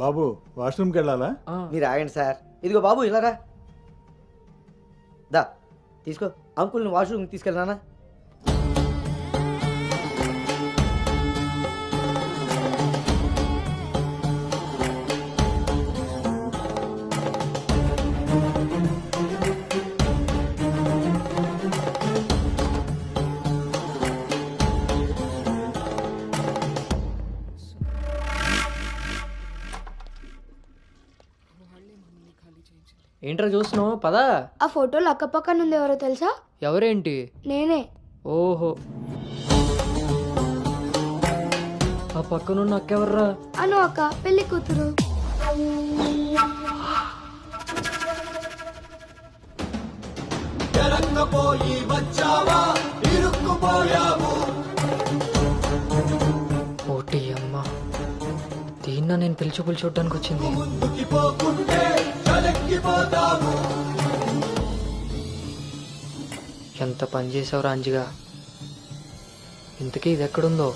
బాబు వాష్రూమ్కి వెళ్ళాలా? మీరు ఆగండి సార్. ఇదిగో బాబు ఇలారా దా తీసుకో. అంకుల్ని వాష్రూమ్కి తీసుకెళ్ళానా? ఏంట్రా చూస్తున్నావు? పదా. ఆ ఫోటోలు అక్క పక్కన ఉంది, ఎవరో తెలుసా? ఎవరేంటి? నేనే. ఓహో, ఆ పక్కనున్న అక్కెవర్రా? అను అక్క, పెళ్లి కూతురు. పోయి వచ్చావా ఇరుక్కుపోయావు. ఓటి అమ్మ, దీన్న నేను పిలిచి చూడడానికి వచ్చింది. ముందుకి పోకుంటే చలక్కిపోతావు. ఎంత పని చేసావురా అంజిగా. ఇంతకీ ఇది ఎక్కడుందో?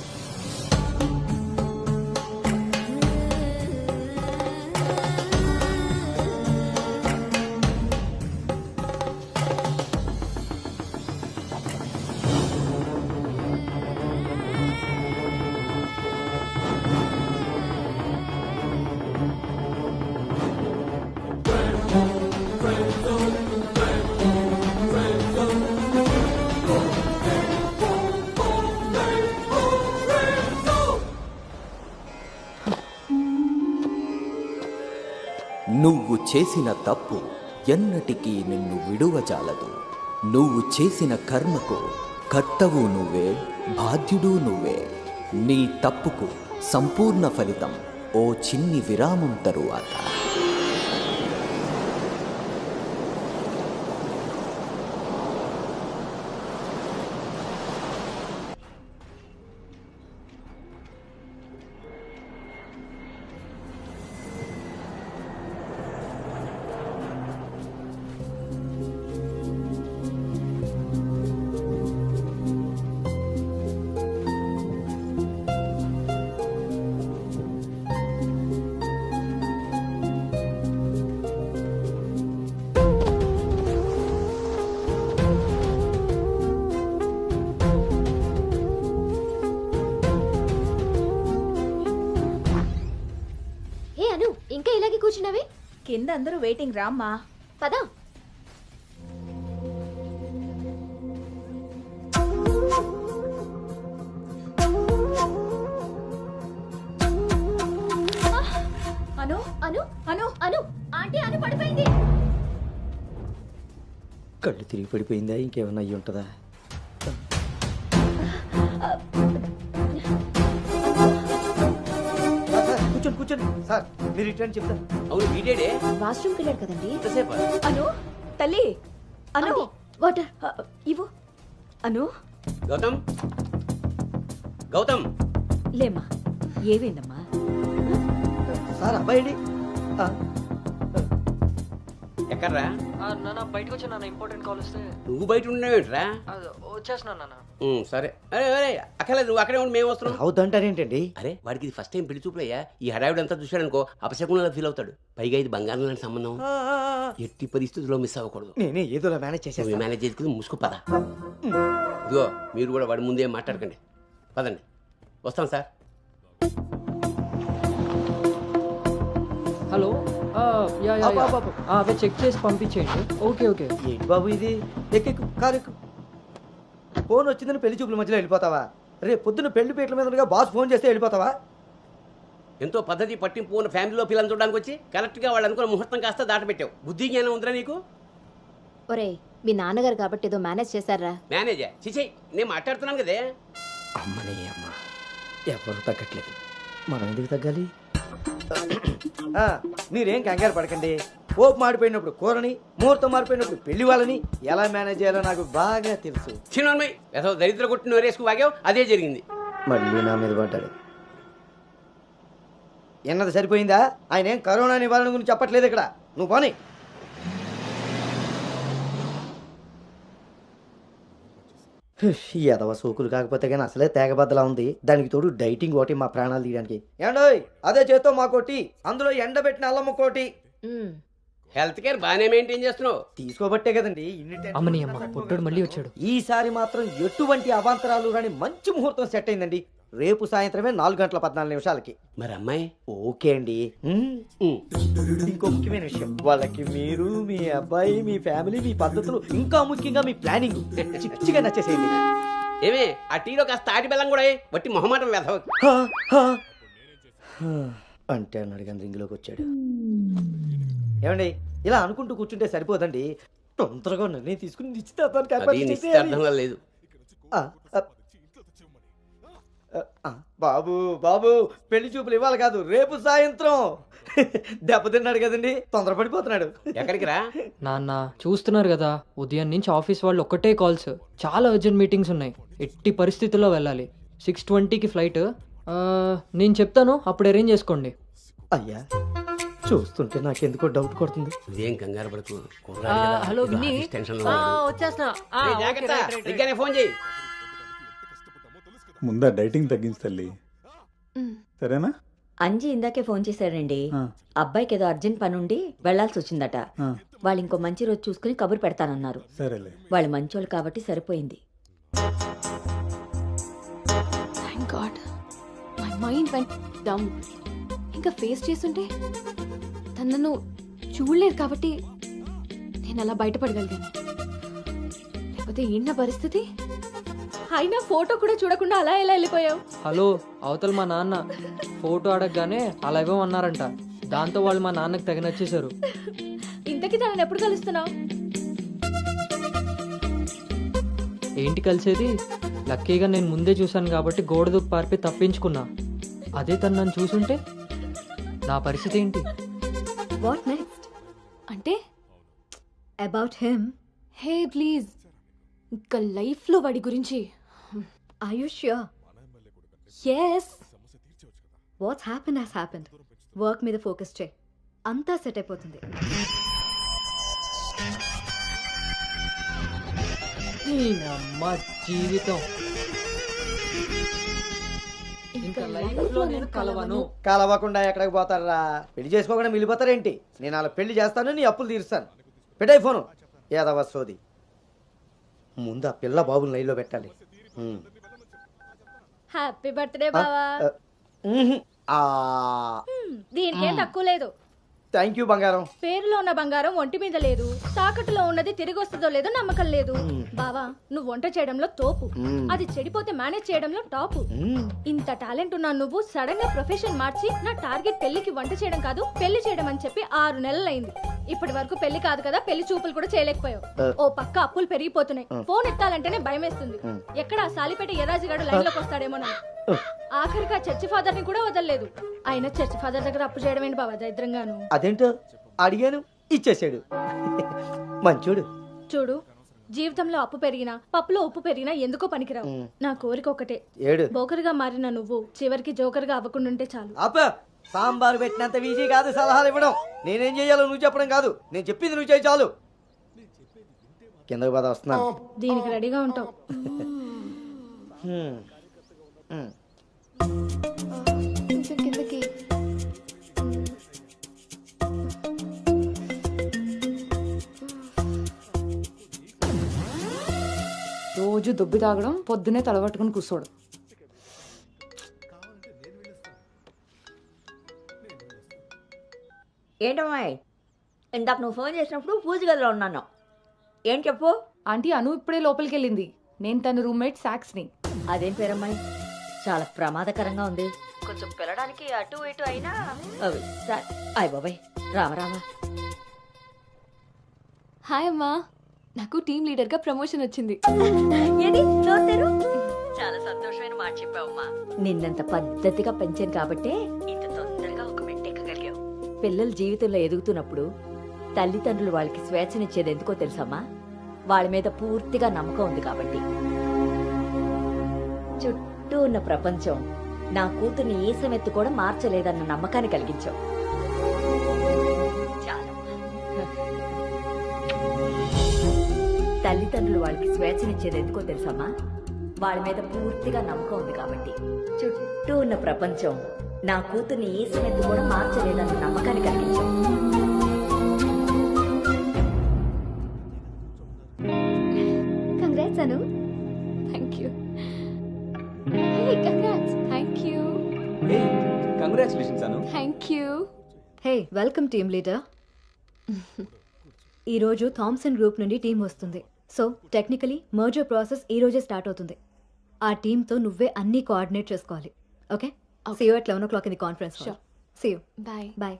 నువ్వు చేసిన తప్పు ఎన్నటికీ నిన్ను విడువజాలదు. నువ్వు చేసిన కర్మకు కర్తవు నువ్వే, బాధ్యుడు నువ్వే. నీ తప్పుకు సంపూర్ణ ఫలితం ఓ చిన్ని విరామం తరువాత. ఇంకా ఇలాగే కూర్చున్నావే? కింద అందరూ వెయిటింగ్ రామ్మా. పదా. అను అను అను అను ఆంటీ అను పడిపోయింది. కళ్ళు తిరిగి పడిపోయిందా? ఇంకేమన్నా అయ్యి ఉంటుందా? కూర్చోండి సార్, మీరు రిటర్న్ చెప్తాను. అవును వీడేడే వాష్రూమ్కి వెళ్ళాడు కదండి. ఎంతసేపు? అను తల్లి, అను వాటర్ ఇవ్వు. అను గౌతమ్, గౌతమ్ లేమ్మా, ఏమైందమ్మా? సార్ అబ్బాయి ఎక్కడ్రా? బయటకు వచ్చా నాన్న, ఇంపార్టెంట్ కాల్ వస్తే. నువ్వు బయట ఉండేవేంట్రా? వచ్చేస్తున్నా నాన్న. సరే. అరే అరే అక్కర్లేదు, నువ్వు అక్కడే ఉండి మేము వస్తున్నాం. అవుతుంటారేంటండి? అరే వాడికి ఇది ఫస్ట్ టైం పెళ్లి చూపులయ్యా. ఈ హడావిడి అంతా చూశాడనుకో అపశకునంలా ఫీల్ అవుతాడు. పైగా ఇది బంగారం లాంటి సంబంధం, ఎట్టి పరిస్థితుల్లో మిస్ అవ్వకూడదు. నేనే ఏదో మేనేజ్ చేసేది. మేనేజ్ చేసుకుని ముసుకు పద. ఇదిగో మీరు కూడా వాడి ముందే మాట్లాడకండి. పదండి, వస్తాం సార్. హలో, అవే చెక్ చేసి పంపించేయండి. Okay okay. ఏంటి బాబు ఇది? ఎక్కెక్కు, కారు ఎక్కు. ఫోన్ వచ్చిందని పెళ్లి చూపుల మధ్యలో వెళ్ళిపోతావా? రేపు పొద్దున్న పెళ్లి పీటల మీద బాస్ ఫోన్ చేస్తే వెళ్ళిపోతావా? ఎంతో పద్ధతి పట్టింపు ఉన్న ఫ్యామిలీలో పిల్లలు చూడడానికి వచ్చి కరెక్ట్గా వాళ్ళు అనుకున్న ముహూర్తం కాస్త దాటపెట్టావు. బుద్ధి జ్ఞానం ఉందిరా నీకు? ఒరే, మీ నాన్నగారు కాబట్టి ఏదో మేనేజ్ చేశారా? మేనేజా? చిచి, నేను మాట్లాడుతున్నాను కదే. అమ్మని అమ్మ, ఎవరు తగ్గట్లేదు, మనం ఎందుకు తగ్గాలి? మీరేం కంగారు పడకండి. పోపు మాడిపోయినప్పుడు కూరని, ముహూర్తం మారిపోయినప్పుడు పెళ్లి వాళ్ళని ఎలా మేనేజ్ చేయాలో నాకు బాగా తెలుసు. చిన్నమ్మాయి ఏదో దరిద్ర కొట్టిన వేరేసుకు వాగావు, అదే జరిగింది. మళ్ళీ నా మీద పడ్డాడు. ఎన్నది సరిపోయిందా? ఆయన ఏం కరోనా నివారణ గురించి చెప్పట్లేదు ఇక్కడ. నువ్వు పోనీ. ఈ ఎదవ సోకులు కాకపోతే కానీ అసలే తేగబద్దలా ఉంది. దానికి తోడు డైటింగ్ ఒకటి మా ప్రాణాలు తీయడానికి. ఏండోయ్ అదే చేత్తో మాకోటి, అందులో ఎండబెట్టిన అల్లమ్మ కోటి. హెల్త్ కేర్ బాగానే మెయింటైన్ చేస్తున్నావు. తీసుకోబట్టే కదండి అమ్మని అమ్మ పుట్టుడు మళ్ళీ వచ్చాడు. ఈసారి మాత్రం ఎటువంటి అవాంతరాలు రాని మంచి ముహూర్తం సెట్ అయిందండి. రేపు సాయంత్రమే 4:14 మరి అమ్మాయి ఓకే అండి. ఇంకో ముఖ్యమైన విషయం, వాళ్ళకి మీరు, మీ అబ్బాయి, మీ ఫ్యామిలీ, మీ పద్ధతులు, ఇంకా ముఖ్యంగా మీ ప్లానింగ్ చిచ్చిగా నచ్చేసేయండి. ఏమే ఆ టీలో కాస్త తాటి బెల్లం కూడా బట్టి మొహమాటం వెధవ అంటే అన్నాడు కానీ రింగ్లోకి వచ్చాడు. ఏమండి ఇలా అనుకుంటూ కూర్చుంటే సరిపోదండి. తొందరగా నిర్ణయం తీసుకుని నిశ్చితార్థం లేదు. బాబు బాబు పెళ్లి చూపులు ఇవ్వాలి కాదు, రేపు సాయంత్రం. దెబ్బతిన్నాడు కదండి, తొందరపడిపోతున్నాడు. ఎక్కడికి రా నాన్న, చూస్తున్నారు కదా ఉదయం నుంచి ఆఫీస్ వాళ్ళు ఒక్కటే కాల్స్. చాలా అర్జెంట్ మీటింగ్స్ ఉన్నాయి, ఎట్టి పరిస్థితుల్లో వెళ్ళాలి. 6:20కి ఫ్లైట్. నేను చెప్తాను, అప్పుడు అరేంజ్ చేసుకోండి. అయ్యా చూస్తుంటే నాకెందుకో డౌట్ కొడుతుంది. ఇదేం కంగారు పడుతూ. హలో విన్నీ, వచ్చేస్తున్నా. ఫోన్ చేయి. ముందా డైటింగ్ తగ్గించి తల్లి, సరేనా? అంజీ ఇందాకే ఫోన్ చేశాడండి. అబ్బాయికి ఏదో అర్జెంట్ పని ఉండి వెళ్లాల్సి వచ్చిందట. వాళ్ళు ఇంకో మంచి రోజు చూసుకుని కబురు పెడతానన్నారు. సరేలే, వాళ్ళు మంచోళ్ళు కాబట్టి సరిపోయింది. Thank God my mind vent down. ఇంకా ఫేస్ చేస్తుంటే తనను చూడలేదు కాబట్టి నేను అలా బయటపడగలిగాను. లేకపోతే ఏంటి పరిస్థితి? అయినా ఫోటో కూడా చూడకుండా అలా ఎలా వెళ్ళిపోయావు? హలో, అవతల మా నాన్న ఫోటో అడగగానే అలా ఇవ్వమన్నారంట. దాంతో వాళ్ళు మా నాన్నకి తెగ నచ్చేశారు. ఇంతకీ తనని ఎప్పుడు కలుస్తున్నావు? ఏంటి కలిసేది? లక్కీగా నేను ముందే చూశాను కాబట్టి గోడ దూకి పారిపి తప్పించుకున్నా. అదే తను నన్ను చూసుంటే నా పరిస్థితి ఏంటి? What next? అంటే అబౌట్ హిమ్. హే ప్లీజ్, ఇంకా లైఫ్లో వాడి గురించి. Are you sure? Yes. What's happened has happened. Work మీద ఫోకస్ చేయి, అంతా సెట్ అయిపోతుంది. అమ్మ జీవితం ఇంకా లైఫ్లో నేను కలవను. కలవకుండా ఎక్కడికి పోతారా? పెళ్లి చేసుకోకుండా మిగిలిపోతారేంటి? నేను అలా పెళ్లి చేస్తాను, నీ అప్పులు తీరుస్తాను. పెట్టాయి ఫోను. ఏదవ సోది. ముందు ఆ పిల్ల బాబుని లైన్లో పెట్టాలి. హ్యాపీ బర్త్డే బావా. దీనికి ఏం తక్కువ లేదు. థ్యాంక్ యూ బంగారం. పేరులో ఉన్న బంగారం ఒంటి మీద లేదు, తాకట్టులో ఉన్నది తిరిగి వస్తుందో లేదో నమ్మకం లేదు. బావా నువ్వు వంట చేయడంలో తోపు, అది చెడిపోతే మేనేజ్ చేయడంలో టాపు. ఇంత టాలెంట్ ఉన్నా నువ్వు సడన్ గా ప్రొఫెషన్ మార్చి నా టార్గెట్ పెళ్లికి వంట చేయడం కాదు పెళ్లి చేయడం అని చెప్పి 6 నెలలైంది. ఇప్పటి వరకు పెళ్లి కాదు కదా, పెళ్లి చూపులు కూడా చేయలేకపోయావు. ఓ పక్క అప్పులు పెరిగిపోతున్నాయి, ఫోన్ ఎత్తాలంటేనే భయం వేస్తుంది. ఎక్కడ సాలిపేట ఎరాజిగాడు లైన్ లోకి వస్తాడేమోనని. ఆఖరిగా చర్చి ఫాదర్ ని కూడా వదలలేదు. ఆయన చర్చి ఫాదర్ దగ్గర అప్పు చేయడం ఏంటి బాబా దరిద్రంగాను. అదేంటో అడిగాను, ఇచ్చేసాడు. మంచోడు. చూడు, జీవితంలో అప్పు పెరిగినా పప్పులో ఉప్పు పెరిగినా ఎందుకో పనికిరావు. నా కోరిక ఒకటే, బోకరుగా మారిన నువ్వు చివరికి జోకర్ గా అవ్వకుండా చాలు. అబ్బా, సాంబార్ పెట్టినంత ఈజీ కాదు సలహాలు ఇవ్వడం. నేనేం చేయాలో నువ్వు చెప్పడం కాదు, నేను చెప్పింది నువ్వు చేయి చాలు. కిందకి బాధ వస్తున్నాను. దీనికి రెడీగా ఉంటావు. కిందకి రోజు దొబ్బి తాగడం, పొద్దునే తలబట్టుకుని కూర్చోడు. ఏంటమ్మాయి, ఇందాక నువ్వు ఫోన్ చేసినప్పుడు పూజ గదిలో ఉన్నాను. ఏం చెప్పు? ఆంటీ అను ఇప్పుడే లోపలికి వెళ్ళింది. నేను తన రూమ్మేట్ సాక్స్ని. అదేం పేరమ్మాయి, చాలా ప్రమాదకరంగా ఉంది. కొంచెం పిల్లడానికి అటు ఇటు అయినా అయ్య బాబాయ్. రామరామా. హాయ్ అమ్మా, నాకు టీమ్ లీడర్ గా ప్రమోషన్ వచ్చింది. ఏది? చాలా సంతోషమైన మాట చెప్పావమ్మా. నిన్నంత పద్ధతిగా పెంచాను కాబట్టే ఇంత తొందరగా ఒక మెట్టెక్కగలిగావు. పిల్లల జీవితంలో ఎదుగుతున్నప్పుడు తల్లిదండ్రులు వాళ్ళకి స్వేచ్ఛనిచ్చేది ఎందుకో తెలుసమ్మా? వాళ్ళ మీద పూర్తిగా నమ్మకం ఉంది కాబట్టి. చుట్టూ ఉన్న ప్రపంచం నా కూతుర్ని ఈ సమెత్తు కూడా మార్చలేదన్న నమ్మకాన్ని కలిగించావు. తల్లిదండ్రులు వాళ్ళకి స్వేచ్ఛనిచ్చేది ఎందుకో తెలుసమ్మా? వాళ్ళ మీద పూర్తిగా నమ్మకం ఉంది కాబట్టి. చుట్టూ ఉన్న ప్రపంచం నా కూతుర్ని ఈ సమెత్తు కూడా మార్చలేదన్న నమ్మకాన్ని కలిగించావు. Congrats, Anu. Thank you. Hey, congrats. Thank you. Congratulations Anu. Thank you. Hey welcome team leader. ఈరోజు థామ్సన్ గ్రూప్ నుండి టీం వస్తుంది. సో టెక్నికలీ మర్జర్ ప్రాసెస్ ఈ రోజే స్టార్ట్ అవుతుంది. ఆ టీంతో నువ్వే అన్ని కోఆర్డినేట్ చేసుకోవాలి. Okay, see you at 11 o'clock in the conference hall. See you. Bye. Bye.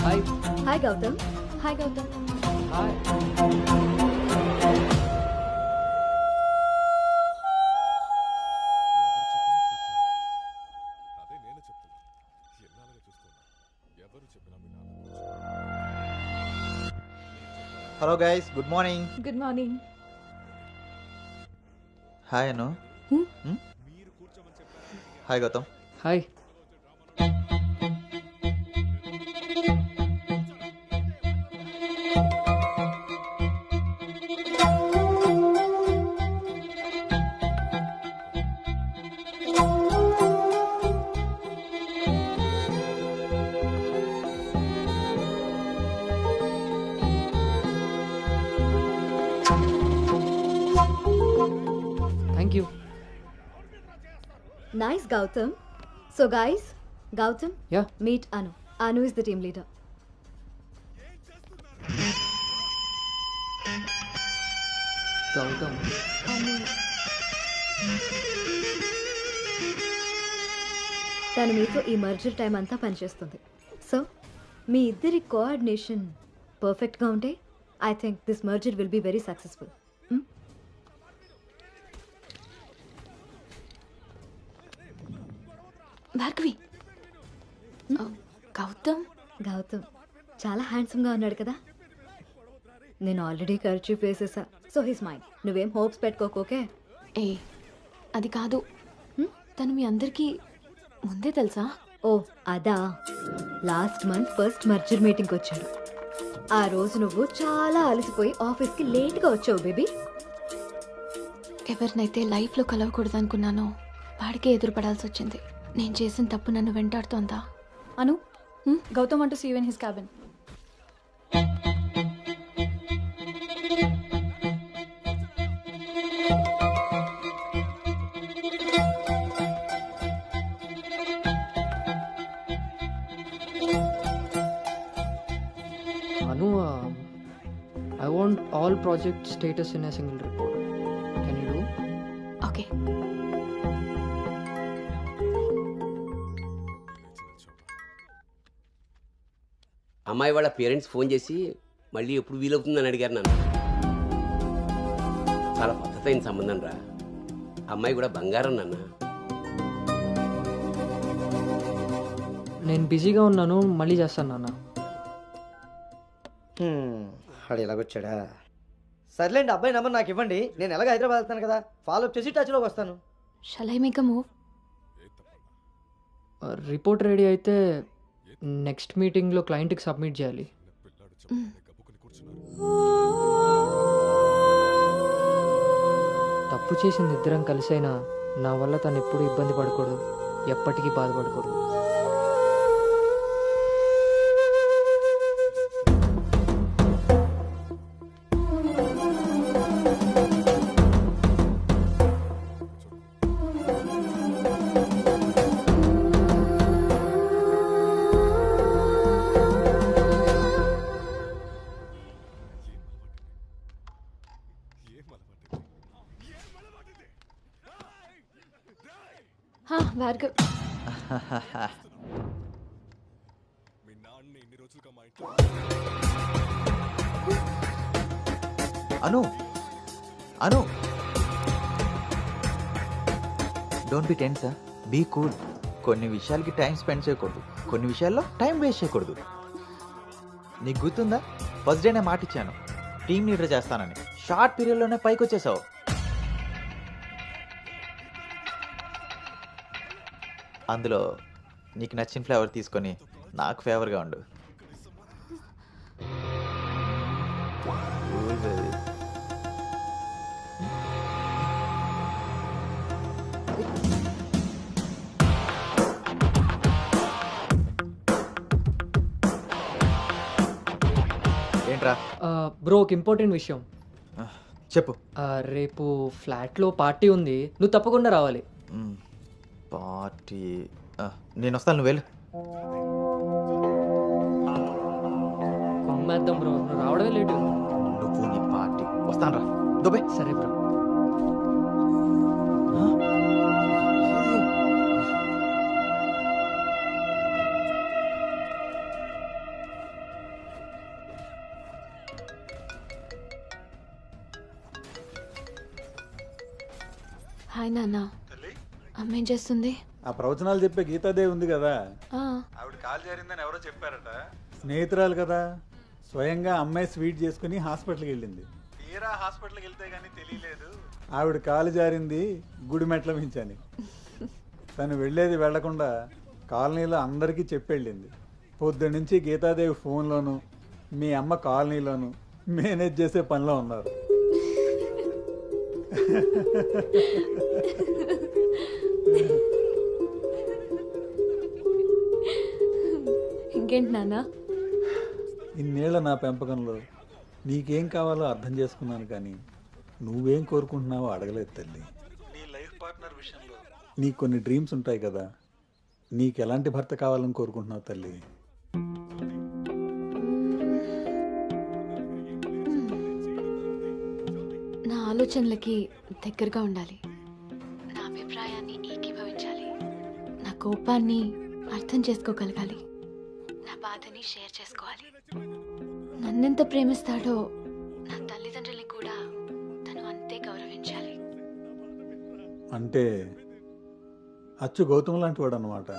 Hi. Hi Gautam. Hi, Gautam. Hi. Hello guys, good morning. Good morning. Hi Anu. Hi Gautam. Hi. Thank you. Nice, Gautam. So guys, Gautam, Yeah. meet Anu. Anu is the team leader. Gautam. తను మీతో ఈ merger time అంతా పనిచేస్తుంది. So మీ ఇద్దరి coordination పర్ఫెక్ట్గా ఉంటే I think this merger will be very successful. Bhargavi. Gautam. Gautam చాలా హ్యాండ్సమ్గా ఉన్నాడు కదా. నేను ఆల్రెడీ ఖర్చు వేసేసా. So his mind. నువ్వేం హోప్స్ పెట్టుకోకే. ఏ అది కాదు, తను మీ అందరికీ ముందే తెలుసా? ఓ అదా, లాస్ట్ మంత్ ఫస్ట్ మర్జర్ మీటింగ్కి వచ్చాడు. ఆ రోజు నువ్వు చాలా అలసిపోయి ఆఫీస్కి లేట్గా వచ్చావు బేబీ. ఎవరినైతే లైఫ్లో కలవకూడదు అనుకున్నానో వాడికే ఎదురుపడాల్సి వచ్చింది. నేను చేసిన తప్పు నన్ను వెంటాడుతోందా? అను, Gautam want to see you in his cabin. Anu, I want all project status in a single report. Can you do? Okay. అమ్మాయి వాళ్ళ పేరెంట్స్ ఫోన్ చేసి మళ్ళీ ఎప్పుడు వీలవుతుందని అడిగారు నన్ను. చాలా పద్ధతైన సంబంధం రా. అమ్మాయి కూడా బంగారం నాన్న. నేను బిజీగా ఉన్నాను, మళ్ళీ చేస్తాను నాన్న. వాడు ఎలాగొచ్చాడా? సర్లేండి, అబ్బాయి నెంబర్ నాకు ఇవ్వండి. నేను ఎలాగ హైదరాబాద్ వెళ్తాను కదా, ఫాలో అప్ చేసి టచ్లోకి వస్తాను. Shall I make a move? Report ready అయితే నెక్స్ట్ మీటింగ్లో క్లయింట్కి సబ్మిట్ చేయాలి. తప్పు చేసింది ఇద్దరం కలిసైనా నా వల్ల తను ఎప్పుడు ఇబ్బంది పడకూడదు, ఎప్పటికీ బాధపడకూడదు. Bhargav. Anu Anu don't be tense, be cool. కొన్ని విషయాలకి టైం స్పెండ్ చేయకూడదు, కొన్ని విషయాల్లో టైం వేస్ట్ చేయకూడదు. నీకు గుర్తుందా, ఫస్ట్ డే నేను మాట ఇచ్చాను టీమ్ లీడర్ చేస్తానని. షార్ట్ పీరియడ్లోనే పైకి వచ్చేసావు. అందులో నీకు నచ్చిన ఫ్లేవర్ తీసుకొని నాకు ఫేవర్గా ఉండు. Cool, baby. ఏంట్రా? బ్రో, ఒక ఇంపార్టెంట్ విషయం చెప్పు. రేపు ఫ్లాట్లో పార్టీ ఉంది, నువ్వు తప్పకుండా రావాలి. పార్టీ? నేను వస్తాను, నువ్వు వెళ్ళు. కుమ్మేద్దాం బ్రో, నువ్వు రావడమే లేటు. నువ్వు నీ పార్టీ. వస్తాను రా, దుబాయ్. సరే బ్రో. హాయ్ నాన్న. అమ్మ ఏం చేస్తుంది? ఆ ప్రవచనాలు చెప్పే గీతాదేవి ఉంది కదా, ఆ, ఆవిడ కాల్ జారిందని ఎవరో చెప్పారట. స్నేహితురాలు కదా, స్వయంగా అమ్మాయి స్వీట్ చేసుకుని హాస్పిటల్కి వెళ్ళింది. తీరా హాస్పిటల్కి వెళ్తే గానీ తెలియలేదు ఆవిడ కాలు జారింది గుడి మెట్ల మించని. తను వెళ్ళేది వెళ్లకుండా కాలనీలో అందరికీ చెప్పెళ్ళింది. పొద్దు నుంచి గీతాదేవి ఫోన్లోను, మీ అమ్మ కాలనీలోను మేనేజ్ చేసే పనిలో ఉన్నారు. ఇంకేంటి నాన్న? ఇన్నేళ్ల నా పెంపకంలో నీకేం కావాలో అర్థం చేసుకున్నాను, కానీ నువ్వేం కోరుకుంటున్నావో అడగలేదు తల్లి. నీ లైఫ్ పార్ట్నర్ విషయంలో నీకు కొన్ని డ్రీమ్స్ ఉంటాయి కదా, నీకు ఎలాంటి భర్త కావాలని కోరుకుంటున్నావు తల్లి? నా ఆలోచనలకి దగ్గరగా ఉండాలి, నా అభిప్రాయాన్ని ఏకీభవించాలి, నా కోపాన్ని అర్థం చేసుకోగలగాలి, నా బాధని షేర్ చేసుకోవాలి. నన్నెంత ప్రేమిస్తాడో నా తల్లిదండ్రుల్ని కూడా తను అంతే గౌరవించాలి. అంటే అచ్చు గౌతమ్ లాంటి వాడు అన్నమాట.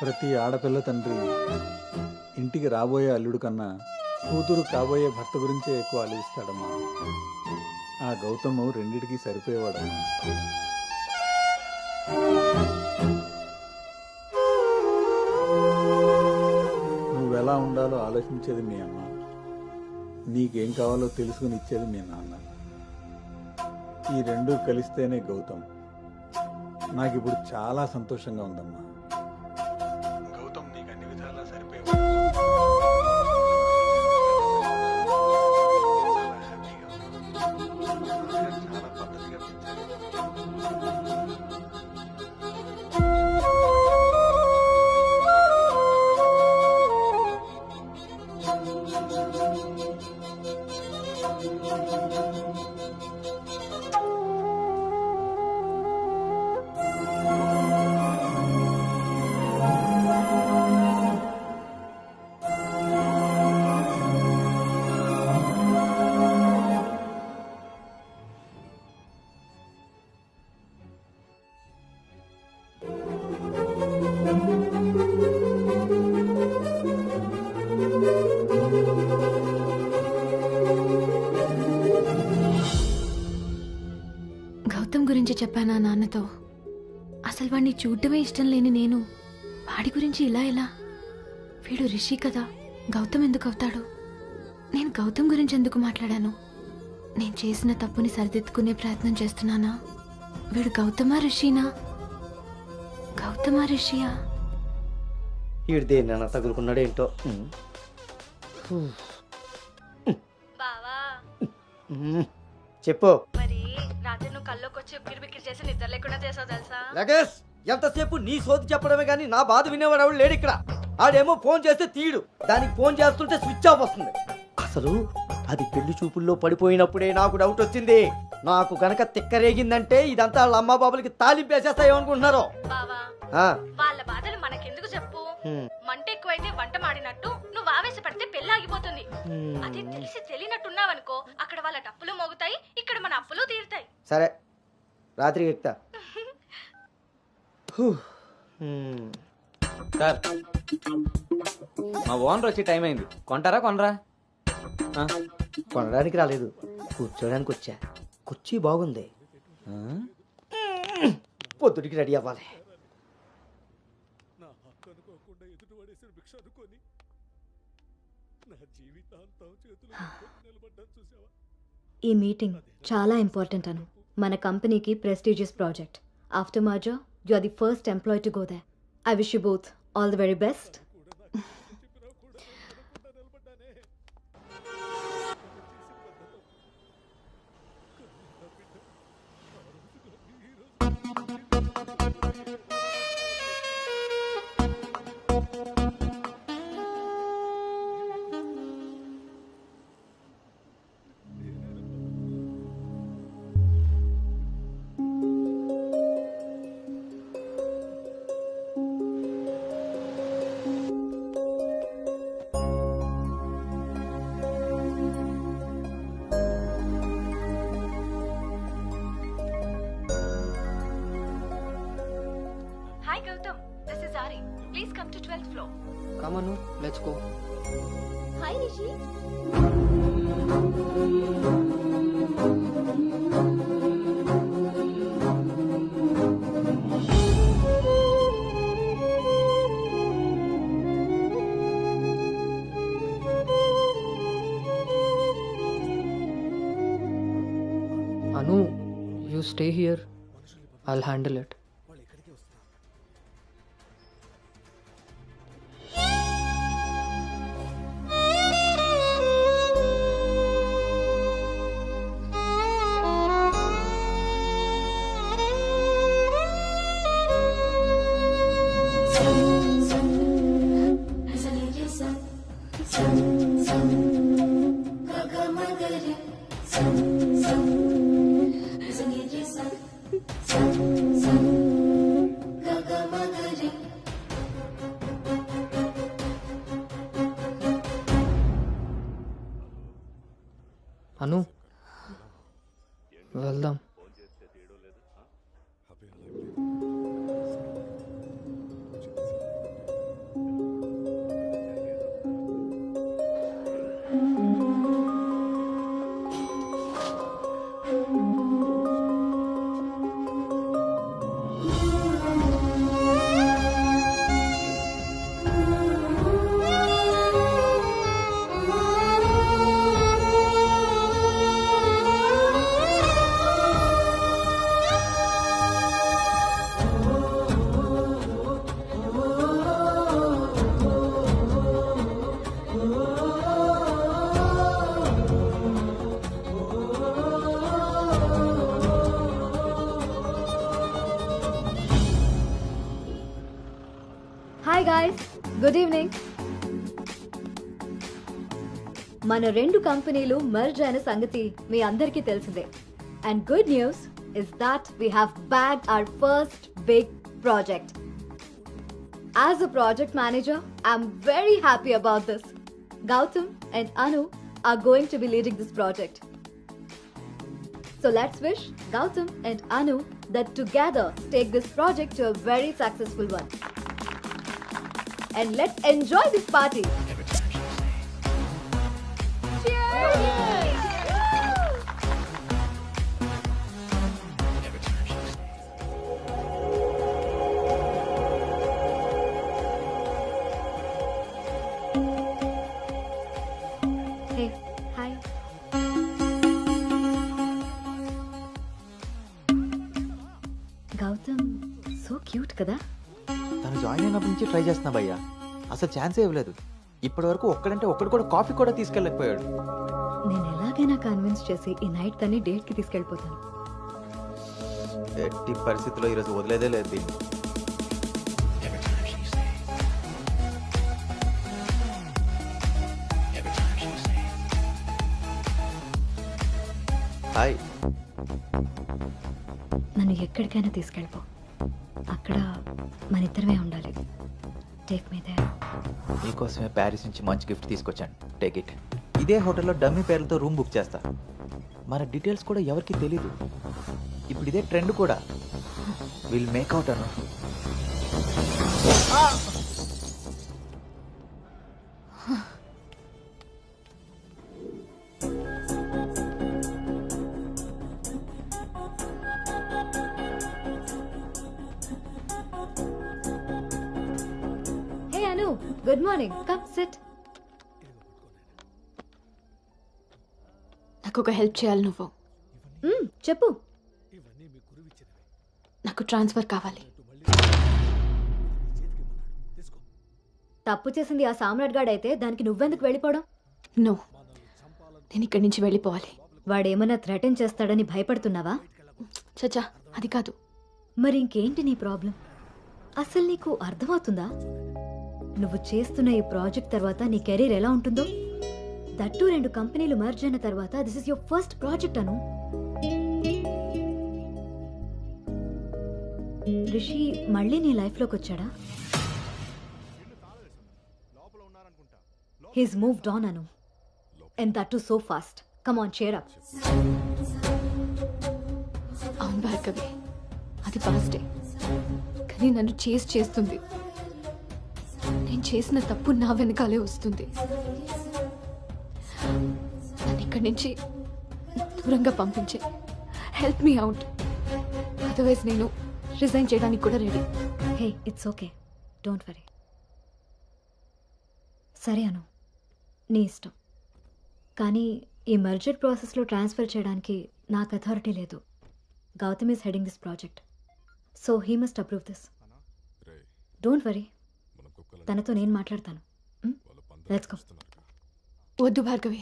ప్రతి ఆడపిల్ల తండ్రి ఇంటికి రాబోయే అల్లుడు కన్నా కూతురు కాబోయే భర్త గురించే ఎక్కువ ఆలోచిస్తాడమ్మా. ఆ గౌతమ్ రెండిటికి సరిపోయేవాడమ్మా. నువ్వెలా ఉండాలో ఆలోచించేది మీ అమ్మ, నీకేం కావాలో తెలుసుకుని ఇచ్చేది మీ నాన్న. ఈ రెండూ కలిస్తేనే గౌతమ్. నాకు ఇప్పుడు చాలా సంతోషంగా ఉందమ్మా. గౌతమ్ నీకు అన్ని విధాలా సరిపోయేవాడు. చాలా పద్ధతిగా పెంచాలి. గౌతమ్ గురించి చెప్పానా నాన్నతో? అసలు వాడిని చూడటమే ఇష్టం లేని నేను వాడి గురించి ఇలా ఎలా? వీడు రిషి కదా, గౌతమ్ ఎందుకు అవుతాడు? నేను గౌతమ్ గురించి ఎందుకు మాట్లాడాను? నేను చేసిన తప్పుని సరిదిద్దుకునే ప్రయత్నం చేస్తున్నానా? వీడు గౌతమా రిషినా? గౌతమా రిషియా? వీడు దేన్నైనా తగులుకున్నాడేంటో. చెప్పు. మరి రాత్రి నువ్వు కల్లోకి వచ్చి ఉక్కిరి బిక్కిరి చేసి నిద్ర లేకుండా చేసావు తెలుసా? లగేష్, ఎంతసేపు నీ సోది చెప్పడమే కానీ నా బాధ వినేవాడు ఎవడు లేడు ఇక్కడ. ఆడేమో ఫోన్ చేస్తే తీయడు, దానికి ఫోన్ చేస్తుంటే స్విచ్ ఆఫ్ వస్తుంది. అసలు అది పెళ్లి చూపుల్లో పడిపోయినప్పుడే నాకు డౌట్ వచ్చింది. నాకు గనక తిక్కరేగిందంటే ఇదంతా వాళ్ళ అమ్మ బాబులకి తాలింపేసేస్తాయో అనుకుంటున్నారు. బావా ఆ, వాళ్ళ బాధలు మనకెందుకు చెప్పు. మంట ఎక్కువైతే వంట మాడినట్టు నువ్వు ఆవేశపడితే పెళ్ళి ఆగిపోతుంది. అదే తెలిసి తెలియనట్టున్నావనుకో అక్కడ వాళ్ళ డప్పులు మోగుతాయి, ఇక్కడ మన అప్పులు తీరుతాయి. సరే రాత్రికి ఎక్కుతా. సార్ మా ఓనర్ వచ్చే టైం అయింది, కొంటారా కొనరా? కొనడానికి రాలేదు, కూర్చోడానికి వచ్చా. కుర్చీ బాగుంది, పొద్దుటికి రెడీ అవ్వాలి. ఈ మీటింగ్ చాలా ఇంపార్టెంట్ అను. మన కంపెనీకి prestigious project. After merger you are the first employee to go there. I wish you both all the very best. Hi Gautam, this is Ari. Please come to 12th floor. Come on, let's go. Hi Rishi. Anu, you stay here. I'll handle it. Anu వెళ్దాం. Hi guys, good evening. మన రెండు కంపెనీలు merge అయిన సంగతి మీ అందరికీ తెలిసిందే. And good news is that we have bagged our first big project. As a project manager, I'm very happy about this. Gautam and Anu are going to be leading this project. So let's wish Gautam and Anu that together take this project to a very successful one. And let's enjoy this party. Hey, hi. Gautam, so cute కదా? తను join అయినప్పటి నుంచి try చేస్తున్నా భయ్యా, అసలు ఛాన్సే ఇవ్వలేదు. ఇప్పటి వరకు ఒక్కడంటే ఒక్కడు కూడా కాఫీ కూడా తీసుకెళ్ళకపోయాడు. నేను ఎలాగైనా కన్విన్స్ చేసి ఈ నైట్ తన్ని డేట్ కి తీసుకెళ్ళిపోతాను. ఎట్టి పరిస్థితుల్లో ఈరోజు వదిలేదే లేదు దీన్ని. హాయ్. నన్ను ఎక్కడికైనా తీసుకెళ్ళిపో. అక్కడ మన ఇద్దరమే ఉండాలి. Take me there. నీకోసమే ప్యారిస్ నుంచి మంచి గిఫ్ట్ తీసుకొచ్చాను. Take it. ఇదే హోటల్లో డమ్మీ పేర్లతో రూమ్ బుక్ చేస్తా. మన డీటెయిల్స్ కూడా ఎవరికి తెలీదు. ఇప్పుడు ఇదే ట్రెండ్ కూడా. Will make out Anu. Hey Anu, good morning. Come SIT. నాకు ఒక హెల్ప్ చేయాలి నువ్వు. చెప్పు. నాకు ట్రాన్స్ఫర్ కావాలి. తప్పు చేసింది ఆ సామ్రాట్ గాడు అయితే దానికి నువ్వెందుకు వెళ్ళిపోవడం? నో, నేను ఇక్కడి నుంచి వెళ్ళిపోవాలి. వాడేమన్నా థ్రెటన్ చేస్తాడని భయపడుతున్నావా? చచ్చా, అది కాదు. మరి ఇంకేంటి నీ ప్రాబ్లం? అసలు నీకు అర్థమవుతుందా? నువ్వు చేస్తున్న ఈ ప్రాజెక్ట్ తర్వాత నీ కెరీర్ ఎలా ఉంటుందో? దట్టు 2 కంపెనీలు మర్జ్ అయిన తర్వాత this is your first project Anu. Rishi మళ్ళీ నీ లైఫ్లోకి వచ్చాడా? He's moved on Anu. And that too so fast. Come on, cheer up. అవును భార్గవి, అది పాస్టే. కానీ నన్ను చేస్తుంది. నేను చేసిన తప్పు నా వెనకాలే వస్తుంది. నన్ను ఇక్కడి నుంచి దూరంగా పంపించే. Help me out. అదర్వైజ్ నేను రిజైన్ చేయడానికి కూడా ready. Hey, it's okay, don't worry. సరే అను, నీ ఇష్టం. కానీ ఈ మర్జర్ ప్రాసెస్లో ట్రాన్స్ఫర్ చేయడానికి నాకు అథారిటీ లేదు. Gautam is heading this project, so he must approve this. Don't worry, తనతో నేను మాట్లాడతాను. Let's go. వద్దు Bhargavi,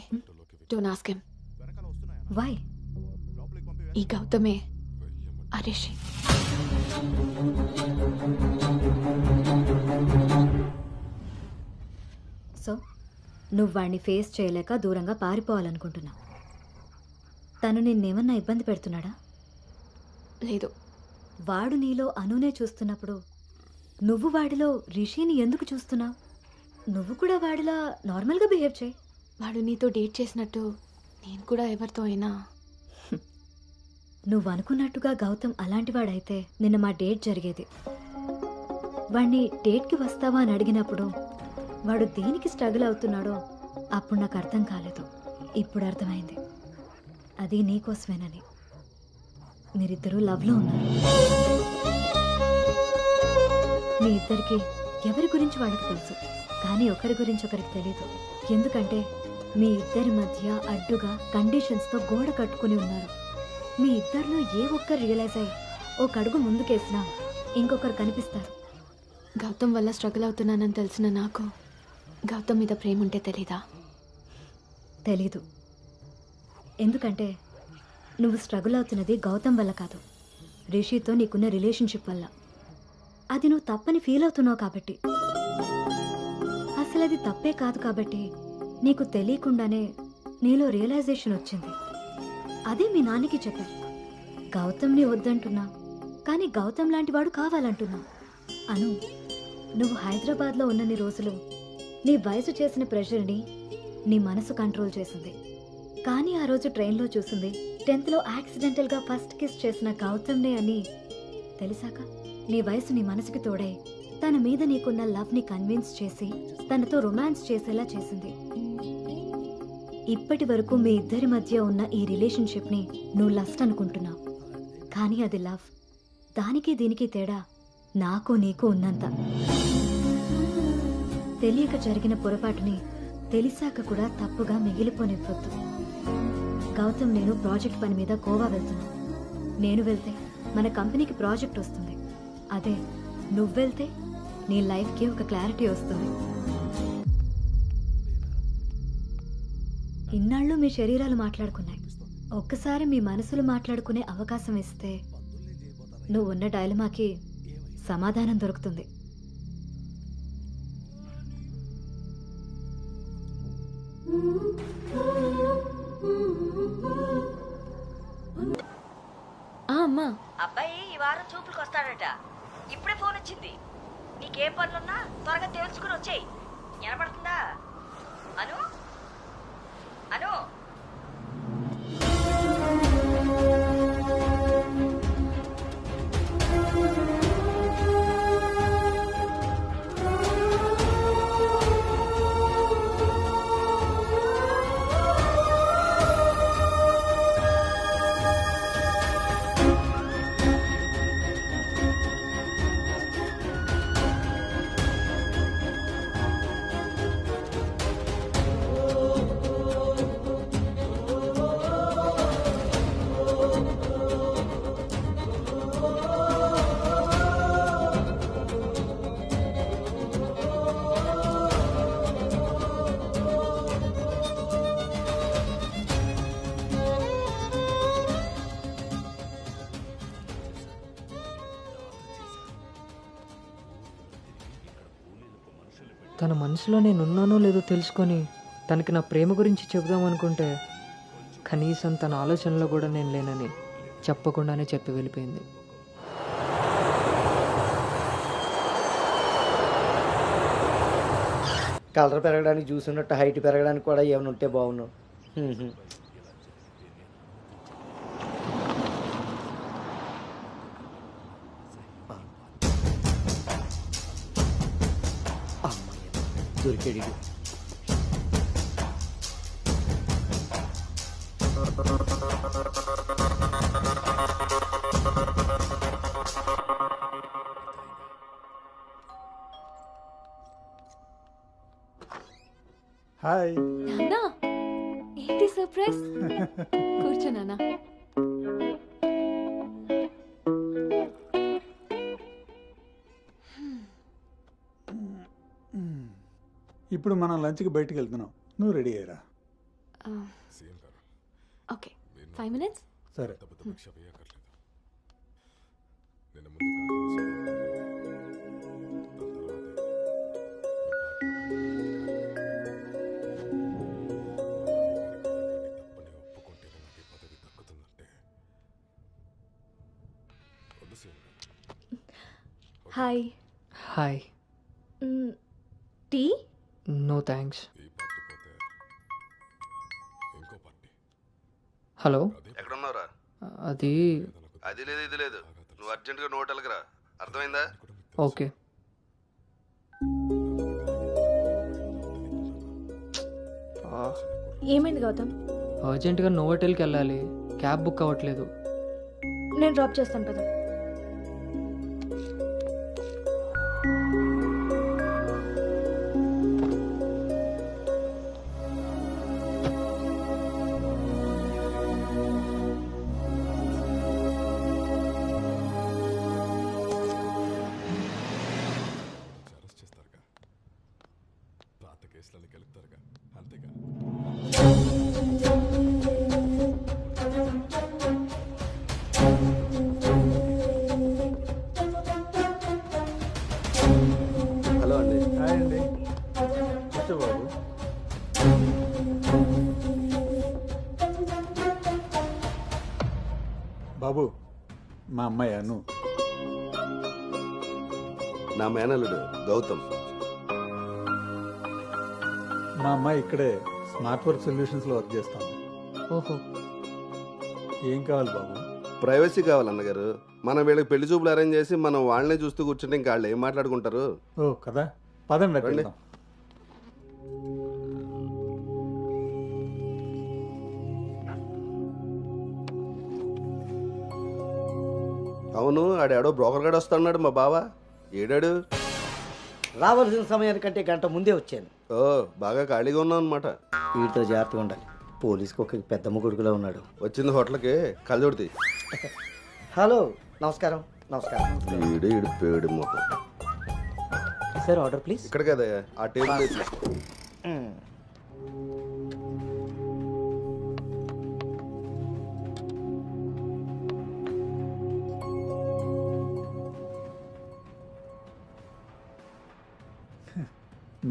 don't ask him. Why? ఈ గౌతమే ఆ రిషి. సో నువ్వు వాడిని ఫేస్ చేయలేక దూరంగా పారిపోవాలనుకుంటున్నావు. తను నిన్నేమన్నా ఇబ్బంది పెడుతున్నాడా? లేదు. వాడు నీలో అనునే చూస్తున్నప్పుడు నువ్వు వాడిలో రిషిని ఎందుకు చూస్తున్నావు? నువ్వు కూడా వాడిలా నార్మల్గా బిహేవ్ చేయి. వాడు నీతో డేట్ చేసినట్టు నేను కూడా ఎవరితో అయినా. నువ్వు అనుకున్నట్టుగా గౌతమ్ అలాంటి వాడైతే నిన్న మా డేట్ జరిగేది. వాడిని డేట్కి వస్తావా అని అడిగినప్పుడు వాడు దేనికి స్ట్రగుల్ అవుతున్నాడో అప్పుడు నాకు అర్థం కాలేదు. ఇప్పుడు అర్థమైంది. అది నీకోసమేనని. మీరిద్దరూ లవ్లో ఉన్నారు. మీ ఇద్దరికి ఎవరి గురించి వాళ్ళకి తెలుసు, కానీ ఒకరి గురించి ఒకరికి తెలీదు. ఎందుకంటే మీ ఇద్దరి మధ్య అడ్డుగా కండిషన్స్తో గోడ కట్టుకుని ఉన్నారు. మీ ఇద్దరిలో ఏ ఒక్కరు రియలైజ్ అయ్యి ఒక అడుగు ముందుకేసినా ఇంకొకరు కనిపిస్తారు. గౌతమ్ వల్ల స్ట్రగుల్ అవుతున్నానని తెలిసిన నాకు గౌతమ్ మీద ప్రేమ ఉంటే తెలీదా? తెలీదు. ఎందుకంటే నువ్వు స్ట్రగుల్ అవుతున్నది గౌతమ్ వల్ల కాదు, రిషితో నీకున్న రిలేషన్షిప్ వల్ల. అది నువ్వు తప్పని ఫీల్ అవుతున్నావు కాబట్టి. అసలు అది తప్పే కాదు కాబట్టి నీకు తెలియకుండానే నీలో రియలైజేషన్ వచ్చింది. అదే మీ నాన్నకి చెప్పాను. గౌతమ్ని వద్దంటున్నా, కానీ గౌతమ్ లాంటి వాడు కావాలంటున్నా. అను, నువ్వు హైదరాబాద్లో ఉన్నన్ని రోజులు నీ వయసు చేసిన ప్రెషర్ని నీ మనసు కంట్రోల్ చేసింది. కానీ ఆ రోజు ట్రైన్లో చూసింది 10th యాక్సిడెంటల్గా ఫస్ట్ కిస్ చేసిన గౌతమ్నే అని తెలిసాక నీ వయసు నీ మనసుకి తోడై తన మీద నీకున్న లవ్ని కన్విన్స్ చేసి తనతో రొమాన్స్ చేసేలా చేసింది. ఇప్పటి వరకు మీ ఇద్దరి మధ్య ఉన్న ఈ రిలేషన్షిప్ని నువ్వు లస్ట్ అనుకుంటున్నావు, కానీ అది లవ్. దానికి దీనికి తేడా నాకు నీకు ఉన్నంత. తెలియక జరిగిన పొరపాటుని తెలిసాక కూడా తప్పుగా మిగిలిపోనివ్వద్దు. గౌతమ్, నేను ప్రాజెక్ట్ పని మీద గోవా వెళ్తున్నా. నేను వెళ్తే మన కంపెనీకి ప్రాజెక్ట్ వస్తుంది. అదే నువ్వు వెళ్తే నీ లైఫ్కి ఒక క్లారిటీ వస్తుంది. ఇన్నాళ్ళు మీ శరీరాలు మాట్లాడుకున్నాయి. ఒక్కసారి మీ మనసులు మాట్లాడుకునే అవకాశం ఇస్తే నువ్వు ఉన్న డైలమాకి సమాధానం దొరుకుతుంది. అమ్మా అబ్బాయి ఈ వారం చూపులకు వస్తాడట. ఇప్పుడే ఫోన్ వచ్చింది. నీకేం పనులున్నా త్వరగా తెలుసుకుని వచ్చేయి. వినపడుతుందా? అను అను తన మనసులో నేనున్నానో లేదో తెలుసుకొని తనకి నా ప్రేమ గురించి చెబుదామనుకుంటే కనీసం తన ఆలోచనలో కూడా నేను లేనని చెప్పకుండానే చెప్పి వెళ్ళిపోయింది. కలర్ పెరగడానికి చూసినట్టు హైట్ పెరగడానికి కూడా ఏమైనా ఉంటే బాగున్నావు. దొరికాడు. హాయ్. నాన్నా ఏంటి సర్ప్రైజ్? కూర్చో నాన్న. ఇప్పుడు మనం లంచ్కి బయటికి వెళ్తున్నాం, నువ్వు రెడీ అయ్యరా. Okay 5 minutes. సరే. Hi. Hi. Tea? No thanks. Hello, ఎక్కడున్నావురా? అది అది లేదు ఇది లేదు, నువ్వు అర్జెంటుగా నువ్వు హోటల్కి రా, అర్థమైందా? ఓకే. ఏమైంది గౌతమ్? అర్జెంటుగా నోవోటెల్కి వెళ్ళాలి, క్యాబ్ బుక్ అవ్వట్లేదు. నేను డ్రాప్ చేస్తాను కదా. హలో అండి. హాయ్ అండి, కూర్చో బాబు. బాబు, మా అమ్మాయి అను. నా మేనల్లుడు గౌతమ్. మా అమ్మాయి ఇక్కడే స్మార్ట్ వర్క్ సొల్యూషన్స్లో వర్క్ చేస్తాం. ఓహో. ఏం కావాలి బాబు? ప్రైవసీ కావాలి అన్నగారు. మనం వీళ్ళకి పెళ్లి చూపులు అరేంజ్ చేసి మనం వాళ్ళనే చూస్తూ కూర్చుంటే ఇంకా వాళ్ళు ఏం మాట్లాడుకుంటారు? ఓ కదా, పదండి రండి. వెళ్దాం. అవును, ఆడేడో బ్రోకర్ గడు వస్తున్నాడు మా బావ. ఏడాడు? రావాల్సిన సమయానికంటే గంట ముందే వచ్చాను. ఓ, బాగా ఖాళీగా ఉన్నావు అనమాట. వీటితో జాగ్రత్తగా ఉండాలి. పోలీస్కి ఒక పెద్దమ్మ కొడుకులా ఉన్నాడు. వచ్చింది హోటల్కి, కళ్ళజోడితే. హలో, నమస్కారం. నమస్కారం. ఈడు ఈడు పేడు మొహం. Sir order please. ఇక్కడ కదా, ఆ టేబుల్ తీసుకో.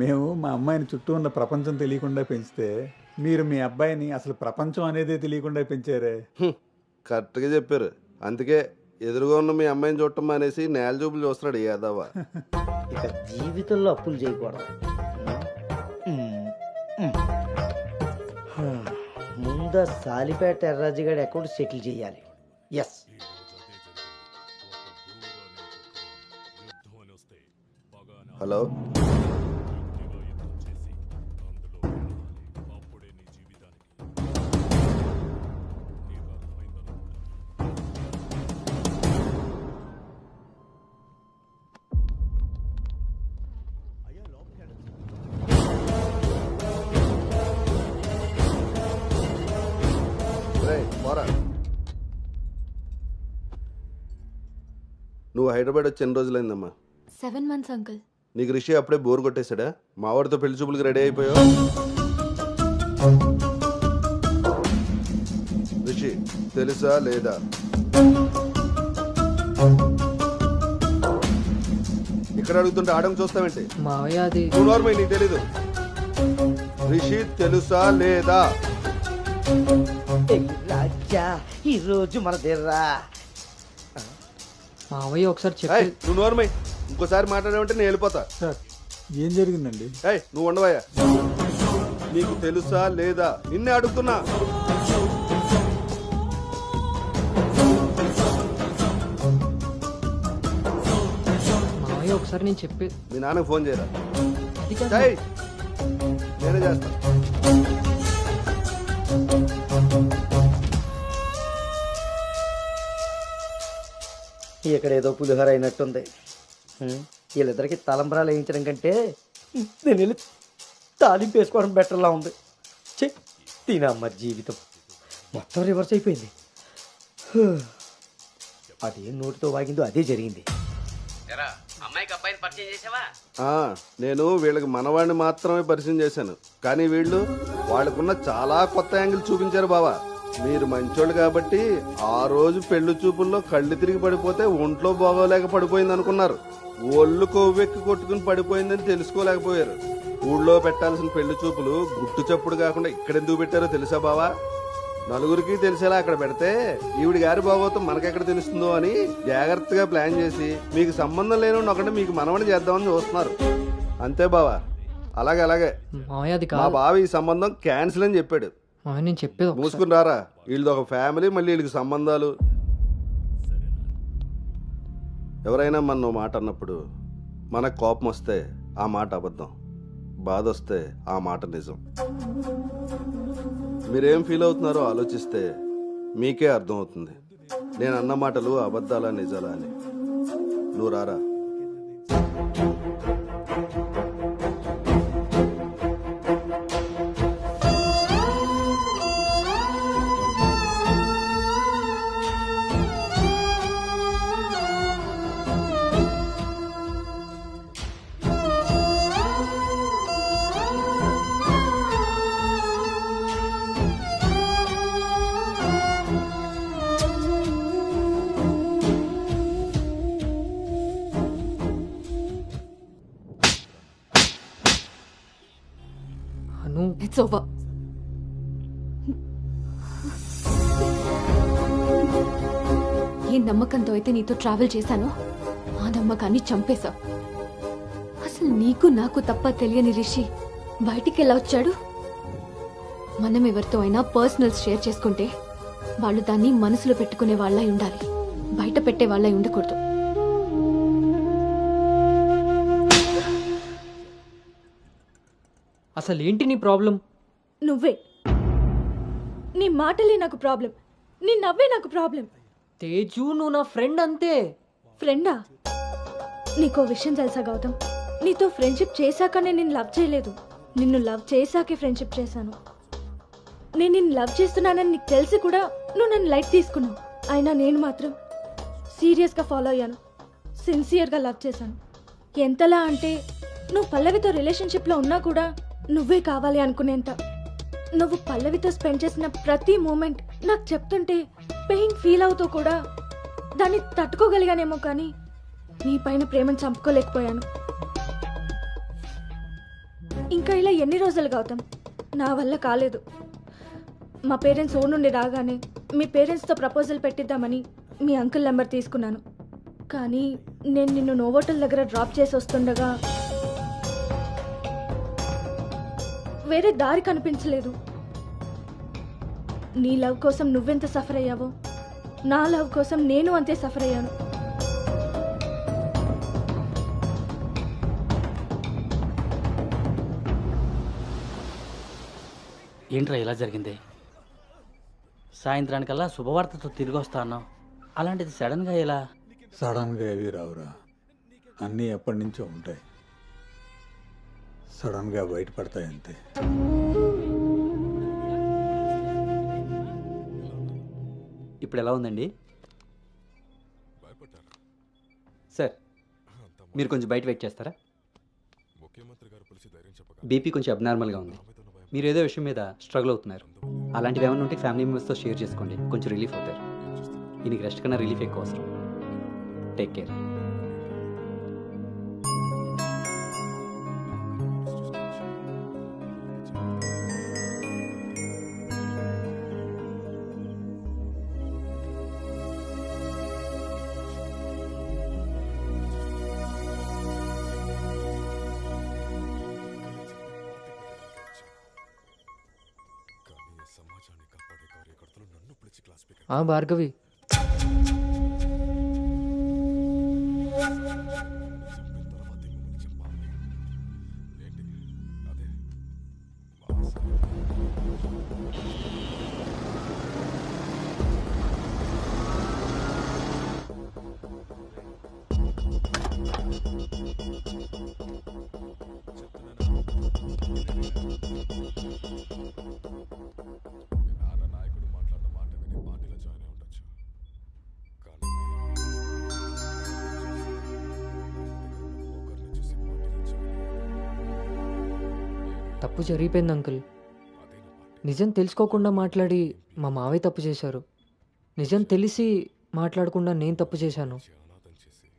మేము మా అమ్మాయిని చుట్టూ ఉన్న ప్రపంచం తెలియకుండా పెంచితే మీరు మీ అబ్బాయిని అసలు ప్రపంచం అనేదే తెలియకుండా పెంచారే. కరెక్ట్గా చెప్పారు. అందుకే ఎదురుగా ఉన్న మీ అమ్మాయిని చూడటం అనేసి నేల చూపులు చూస్తున్నాడు యాదవ. ఇక జీవితంలో అప్పులు చేయకూడదు. ముందు సాలిపేట ఎర్రాజుగాడి అకౌంట్ సెటిల్ చేయాలి. ఎస్. హలో, నువ్వు హైదరాబాద్ వచ్చి ఎన్ని రోజులైందమ్మా? 7 months, uncle. నీకు రిషి అప్పుడే బోర్ కొట్టేశాడా? మావాడితో పెళ్లి చూపులకు రెడీ అయిపోయావు. రిషి తెలుసా లేదా? ఇక్కడ అడుగుతుంటే ఆడం చూస్తావేంటి? మావయ్య అది నువ్వు నార్మల్, నీకు తెలీదు. రిషి తెలుసా లేదా? రాజా ఈ రోజు మన దేర్రా. మావయ్య ఒకసారి చెప్పి. నువ్వు నోర్మై, ఇంకోసారి మాట్లాడామంటే నేను వెళ్ళిపోతా. సార్ ఏం జరిగిందండి? నువ్వు ఉండవయ్యా. నీకు తెలుసా లేదా? నిన్నే అడుగుతున్నా. మావయ్య ఒకసారి నేను చెప్పి. మీ నాన్నకు ఫోన్ చేయరా? నేనే చేస్తా. ఇక్కడ ఏదో పులిహోర అయినట్టుంది. వీళ్ళిద్దరికి తలంబరాలు వేయించడం కంటే నేను వెళ్ళి తాలింపు వేసుకోవడం బెటర్లా ఉంది. తినమ్మ జీవితం మొత్తం రివర్స్ అయిపోయింది. అదేం నోటితో వాగిందో అదే జరిగింది. అమ్మాయికి అబ్బాయిని పరిచయం చేసావా? నేను వీళ్ళకి మనవాడిని మాత్రమే పరిచయం చేశాను, కానీ వీళ్ళు వాళ్ళకున్న చాలా కొత్త యాంగిల్ చూపించారు బావా. మీరు మంచోళ్ళు కాబట్టి ఆ రోజు పెళ్లి చూపుల్లో కళ్ళు తిరిగి పడిపోతే ఒంట్లో బాగోలేక పడిపోయింది అనుకున్నారు. ఒళ్ళు కొవ్వెక్కి కొట్టుకుని పడిపోయిందని తెలుసుకోలేకపోయారు. ఊళ్ళో పెట్టాల్సిన పెళ్లి చూపులు గుట్టు చప్పుడు కాకుండా ఇక్కడెందుకు పెట్టారో తెలుసా బావా? నలుగురికి తెలిసేలా అక్కడ పెడితే ఈవిడి గారి బాగోతం మనకెక్కడ తెలుస్తుందో అని జాగ్రత్తగా ప్లాన్ చేసి మీకు సంబంధం లేని ఒకటి మీకు మనవని చేద్దామని చూస్తున్నారు. అంతే బావా. అలాగే మా బావ ఈ సంబంధం క్యాన్సిల్ అని చెప్పాడు. నేను చెప్పేది మూసుకుని రారా. వీళ్ళది ఒక ఫ్యామిలీ, మళ్ళీ వీళ్ళకి సంబంధాలు. ఎవరైనా మన మాట అన్నప్పుడు మనకు కోపం వస్తే ఆ మాట అబద్ధం, బాధ వస్తే ఆ మాట నిజం. మీరేం ఫీల్ అవుతున్నారో ఆలోచిస్తే మీకే అర్థం అవుతుంది నేను అన్న మాటలు అబద్ధాలా నిజాలా అని. నువ్వు రారా. It's over. ఏ నమ్మకంతో అయితే నీతో ట్రావెల్ చేశానో ఆ నమ్మకాన్ని చంపేశావు. అసలు నీకు నాకు తప్ప తెలియని రిషి బయటికి ఎలా వచ్చాడు? మనం ఎవరితో అయినా పర్సనల్స్ షేర్ చేసుకుంటే వాళ్ళు దాన్ని మనసులో పెట్టుకునే వాళ్ళై ఉండాలి, బయట పెట్టే వాళ్ళై ఉండకూడదు. అసలు ఏంటి నీ ప్రాబ్లం? నువ్వే. నీ మాటలే నాకు ప్రాబ్లం, నీ నవ్వే నాకు ప్రాబ్లం. తేజు, నువ్వు నా ఫ్రెండ్ అంతే. ఫ్రెండా? నీకో విషయం తెలుసా గౌతమ్, నీతో ఫ్రెండ్షిప్ చేశాకనే నేను లవ్ చేయలేదు, నిన్ను లవ్ చేశాకే ఫ్రెండ్షిప్ చేశాను. నేను నిన్ను లవ్ చేస్తున్నానని నీకు తెలిసి కూడా నువ్వు నన్ను లైట్ తీసుకున్నావు. అయినా నేను మాత్రం సీరియస్గా ఫాలో అయ్యాను, సిన్సియర్గా లవ్ చేశాను. ఎంతలా అంటే నువ్వు పల్లవితో రిలేషన్షిప్లో ఉన్నా కూడా నువ్వే కావాలి అనుకునేంత. నువ్వు పల్లవితో స్పెండ్ చేసిన ప్రతి మూమెంట్ నాకు చెప్తుంటే పెయిన్ ఫీల్ అవుతూ కూడా దాన్ని తట్టుకోగలిగానేమో, కానీ నీ పైన ప్రేమను చంపుకోలేకపోయాను. ఇంకా ఇలా ఎన్ని రోజులు గౌతమ్? నా వల్ల కాలేదు. మా పేరెంట్స్ ఊరు నుండి రాగానే మీ పేరెంట్స్తో ప్రపోజల్ పెట్టిద్దామని మీ అంకుల్ నెంబర్ తీసుకున్నాను. కానీ నేను నిన్ను నోవోటల్ దగ్గర డ్రాప్ చేసి వస్తుండగా వేరే దారి కనిపించలేదు. నీ లవ్ కోసం నువ్వెంత సఫర్ అయ్యావో నా లవ్ కోసం నేను అంతే సఫర్ అయ్యాను. ఏంట్రా ఇలా జరిగింది? సాయంత్రానికల్లా శుభవార్తతో తిరిగి వస్తా అన్నావు, అలాంటిది సడన్గా ఇలా? సడన్గా ఏవి రావురా, అన్నీ ఎప్పటి నుంచో ఉంటాయి, సడన్గా బయటపడతాయి అంతే. ఇప్పుడు ఎలా ఉందండి సార్? మీరు కొంచెం బయట వెయిట్ చేస్తారా? బీపీ కొంచెం అబ్నార్మల్గా ఉంది. మీరు ఏదో విషయం మీద స్ట్రగుల్ అవుతున్నారు. అలాంటివి ఏమైనా ఉంటే ఫ్యామిలీ మెంబర్స్తో షేర్ చేసుకోండి, కొంచెం రిలీఫ్ అవుతారు. ఈయనకి రెస్ట్ కన్నా రిలీఫ్ ఎక్కువ అవసరం. Take care. భార్గవి, తప్పు జరిగిపోయింది అంకుల్. నిజం తెలుసుకోకుండా మాట్లాడి మా మావయ్య తప్పు చేశారు. నిజం తెలిసి మాట్లాడకుండా నేను తప్పు చేశాను.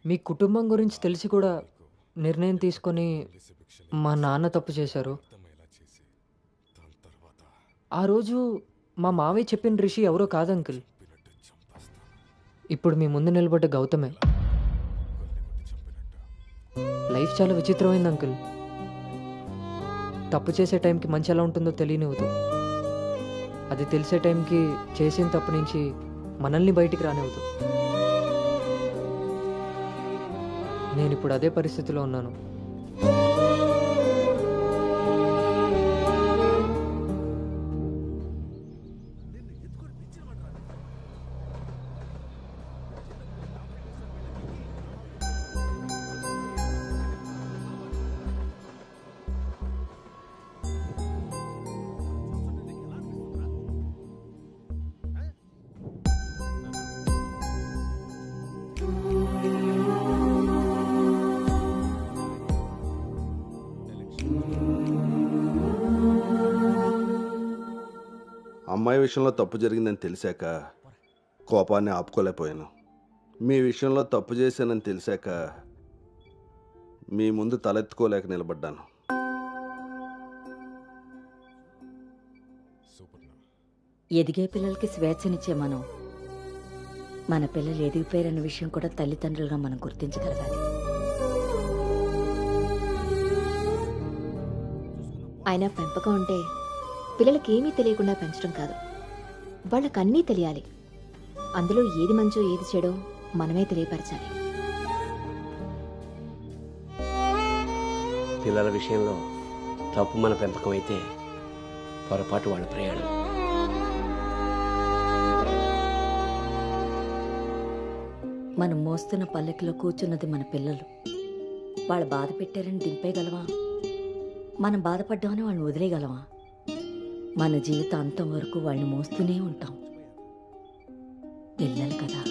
మీ కుటుంబం గురించి తెలిసి కూడా నిర్ణయం తీసుకొని మా నాన్న తప్పు చేశారు. ఆ రోజు మా మావయ్య చెప్పిన రిషి ఎవరో కాదు అంకుల్, ఇప్పుడు మీ ముందు నిలబడ్డ గౌతమే. లైఫ్ చాలా విచిత్రమైంది అంకుల్. తప్పు చేసే టైంకి మంచి ఎలా ఉంటుందో తెలియనివ్వదు. అది తెలిసే టైంకి చేసిన తప్పు నుంచి మనల్ని బయటికి రానివ్వదు. నేను ఇప్పుడు అదే పరిస్థితిలో ఉన్నాను. అమ్మాయి విషయంలో తప్పు జరిగిందని తెలిసాక కోపాన్ని ఆపుకోలేకపోయాను. మీ విషయంలో తప్పు చేశానని తెలిసాక మీ ముందు తలెత్తుకోలేక నిలబడ్డాను. ఎదిగే పిల్లలకి స్వేచ్ఛనిచ్చే మనం మన పిల్లలు ఎదిగిపోయారన్న విషయం కూడా తల్లిదండ్రులుగా మనం గుర్తించగలగాలి. అయినా పెంపకం అంటే పిల్లలకి ఏమీ తెలియకుండా పెంచడం కాదు, వాళ్ళకి అన్నీ తెలియాలి. అందులో ఏది మంచో ఏది చెడో మనమే తెలియపరచాలి. పిల్లల విషయంలో తప్పు మన పెంపకం అయితే పొరపాటు వాళ్ళ ప్రయాణం. మనం మోస్తున్న పల్లెకిలో కూర్చున్నది మన పిల్లలు. వాళ్ళు బాధ పెట్టారని దింపేయగలవా? మనం బాధపడ్డామని వాళ్ళని వదిలేయగలవా? మన జీవితాంతం వరకు వాళ్ళని మోస్తూనే ఉంటాం. పిల్లలు కదా.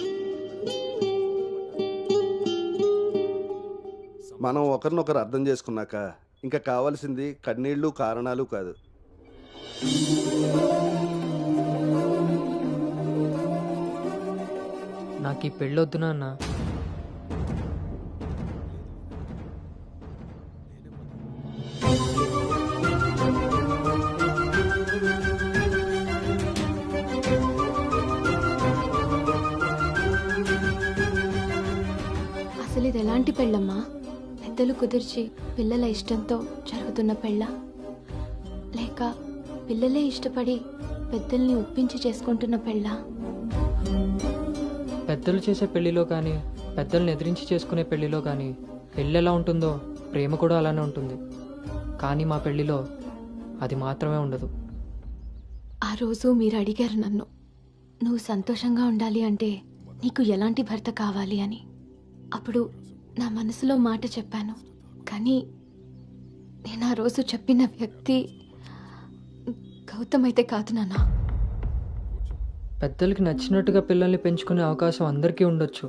మనం ఒకరినొకరు అర్థం చేసుకున్నాక ఇంకా కావాల్సింది కన్నీళ్ళు కారణాలు కాదు. నాకు ఈ పెళ్ళొద్దు నాన్న. అసలు ఇది ఎలాంటి పెళ్ళమ్మా? పెద్దలు కుదిర్చి పిల్లల ఇష్టంతో జరుగుతున్న పెళ్ళ, లేక పిల్లలే ఇష్టపడి పెద్దల్ని ఒప్పించి చేసుకుంటున్న పెళ్ళ? పెద్దలు చేసే పెళ్లిలో కానీ పెద్దల్ని ఎదిరించి చేసుకునే పెళ్లిలో కానీ పెళ్ళి ఎలా ఉంటుందో ప్రేమ కూడా అలానే ఉంటుంది. కానీ మా పెళ్లిలో అది మాత్రమే ఉండదు. ఆ రోజు మీరు అడిగారు నన్ను, నువ్వు సంతోషంగా ఉండాలి అంటే నీకు ఎలాంటి భర్త కావాలి అని. అప్పుడు నా మనసులో మాట చెప్పాను. కానీ నేను ఆ రోజు చెప్పిన వ్యక్తి గౌతమ్ అయితే కాదు నాన్న. పెద్దలకి నచ్చినట్టుగా పిల్లల్ని పెంచుకునే అవకాశం అందరికీ ఉండొచ్చు.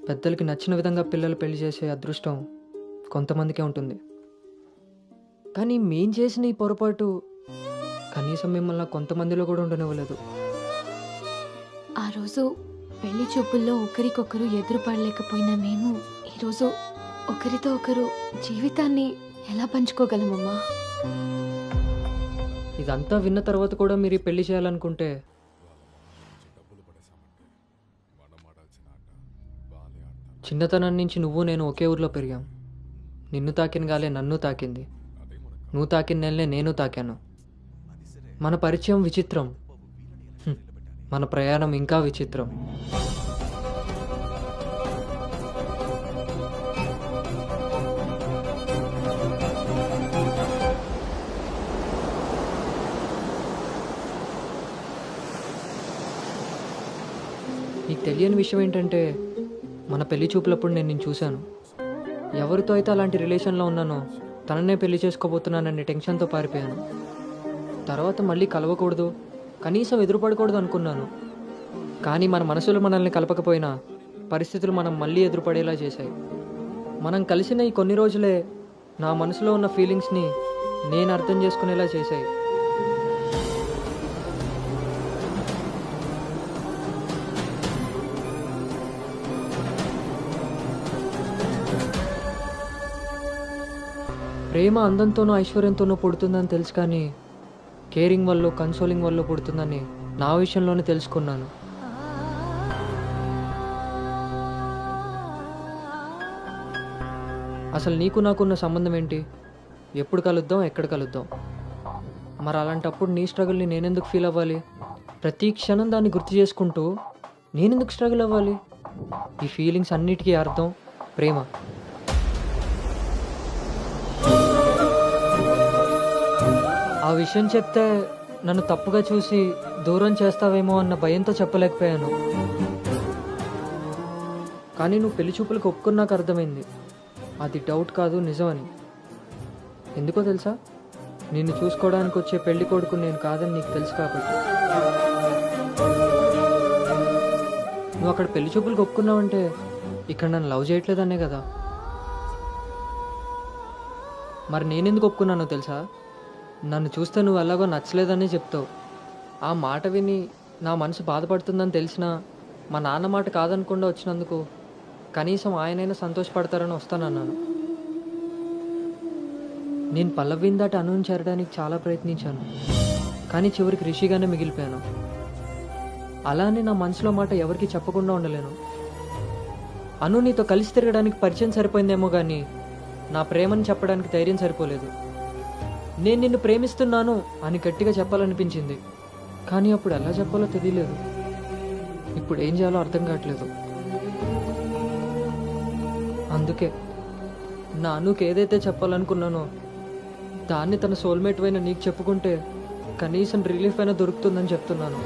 పెద్దలకి నచ్చిన విధంగా పిల్లలు పెళ్లి చేసే అదృష్టం కొంతమందికే ఉంటుంది. కానీ మేం చేసిన ఈ పొరపాటు కనీసం మిమ్మల్ని కొంతమందిలో కూడా ఉండనివ్వలేదు. ఆ రోజు పెళ్లి చూపుల్లో ఒకరికొకరు ఎదురుపడలేకపోయినా మేము ఈరోజు ఒకరితో ఒకరు జీవితాన్ని ఎలా పంచుకోగలమమ్మా? ఇదంతా విన్న తర్వాత కూడా మీరు ఈ పెళ్లి చేయాలనుకుంటే చిన్నతనం నుంచి నువ్వు నేను ఒకే ఊర్లో పెరిగాం. నిన్ను తాకిన గాలే నన్ను తాకింది, నువ్వు తాకిన నెలనే నేను తాకాను. మన పరిచయం విచిత్రం, మన ప్రయాణం ఇంకా విచిత్రం. నీకు తెలియని విషయం ఏంటంటే మన పెళ్లి చూపులప్పుడు నేను నిన్ను చూశాను. ఎవరితో అయితే అలాంటి రిలేషన్లో ఉన్నానో తననే పెళ్లి చేసుకోబోతున్నాననే టెన్షన్తో పారిపోయాను. తర్వాత మళ్ళీ కలవకూడదు, కనీసం ఎదురుపడకూడదు అనుకున్నాను. కానీ మన మనసులు మనల్ని కలపకపోయినా పరిస్థితులు మనం మళ్ళీ ఎదురుపడేలా చేశాయి. మనం కలిసిన ఈ కొన్ని రోజులే నా మనసులో ఉన్న ఫీలింగ్స్ని నేను అర్థం చేసుకునేలా చేశాయి. ప్రేమ అందంతోనూ ఐశ్వర్యంతోనూ పుడుతుందని తెలుసు, కానీ కేరింగ్ వల్ల కన్సోలింగ్ వల్ల పుడుతుందని నా విషయంలోనే తెలుసుకున్నాను. అసలు నీకు నాకున్న సంబంధం ఏంటి? ఎప్పుడు కలుద్దాం, ఎక్కడ కలుద్దాం? మరి అలాంటప్పుడు నీ స్ట్రగుల్ని నేనెందుకు ఫీల్ అవ్వాలి? ప్రతి క్షణం దాన్ని గుర్తు చేసుకుంటూ నేనెందుకు స్ట్రగుల్ అవ్వాలి? ఈ ఫీలింగ్స్ అన్నిటికీ అర్థం ప్రేమ. ఆ విషయం చెప్తే నన్ను తప్పుగా చూసి దూరం చేస్తావేమో అన్న భయంతో చెప్పలేకపోయాను. కానీ నువ్వు పెళ్లి చూపులకు ఒప్పుకున్నాక అర్థమైంది అది డౌట్ కాదు, నిజమని. ఎందుకో తెలుసా? నిన్ను చూసుకోవడానికి వచ్చే పెళ్లి కొడుకు నేను కాదని నీకు తెలుసు కాబట్టి. నువ్వు అక్కడ పెళ్లి చూపులకు ఒప్పుకున్నావంటే ఇక్కడ నన్ను లవ్ చేయట్లేదనే కదా. మరి నేనెందుకు ఒప్పుకున్నానో తెలుసా? నన్ను చూస్తే నువ్వు ఎలాగో నచ్చలేదని చెప్తావు. ఆ మాట విని నా మనసు బాధపడుతుందని తెలిసినా మా నాన్న మాట కాదనకుండా వచ్చినందుకు కనీసం ఆయనైనా సంతోషపడతారని వస్తానన్నాను. నేను పల్లవిని దాటి అనుని చేరడానికి చాలా ప్రయత్నించాను, కానీ చివరికి రిషిగానే మిగిలిపోయాను. అలానే నా మనసులో మాట ఎవరికి చెప్పకుండా ఉండలేను. అను నీతో కలిసి తిరగడానికి పరిచయం సరిపోయిందేమో కానీ నా ప్రేమని చెప్పడానికి ధైర్యం సరిపోలేదు. నేను నిన్ను ప్రేమిస్తున్నాను అని గట్టిగా చెప్పాలనిపించింది, కానీ అప్పుడు ఎలా చెప్పాలో తెలియలేదు. ఇప్పుడు ఏం చేయాలో అర్థం కావట్లేదు. అందుకే నా అనుకి ఏదైతే చెప్పాలనుకున్నానో దాన్ని తన సోల్మేట్ అయిన నీకు చెప్పుకుంటే కనీసం రిలీఫ్ అయినా దొరుకుతుందని చెప్తున్నాను.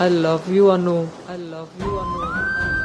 I love you, Anu. I love you, Anu. I love you, Anu.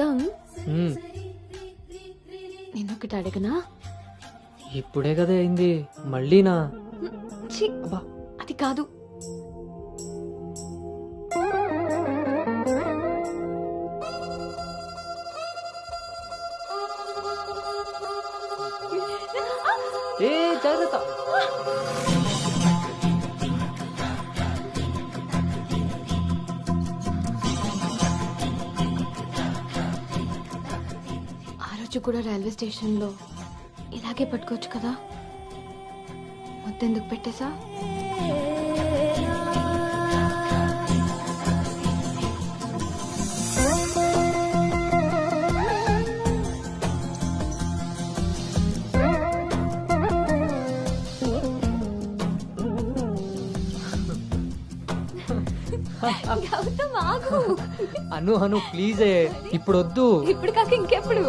Gautam మ్మ్. నిన్నొకటి అడగనా? ఇప్పుడే కదా అయింది మళ్ళీనా? ఛీ, అది కాదు. ఏ జాగ్రత్త. ఆ రోజు కూడా రైల్వే స్టేషన్లో ఇలాగే పట్టుకోవచ్చు కదా, ముద్దెందుకు పెట్టేసా? అను అను ప్లీజ్ ఇప్పుడు వద్దు. ఇప్పుడు కాక ఇంకెప్పుడు?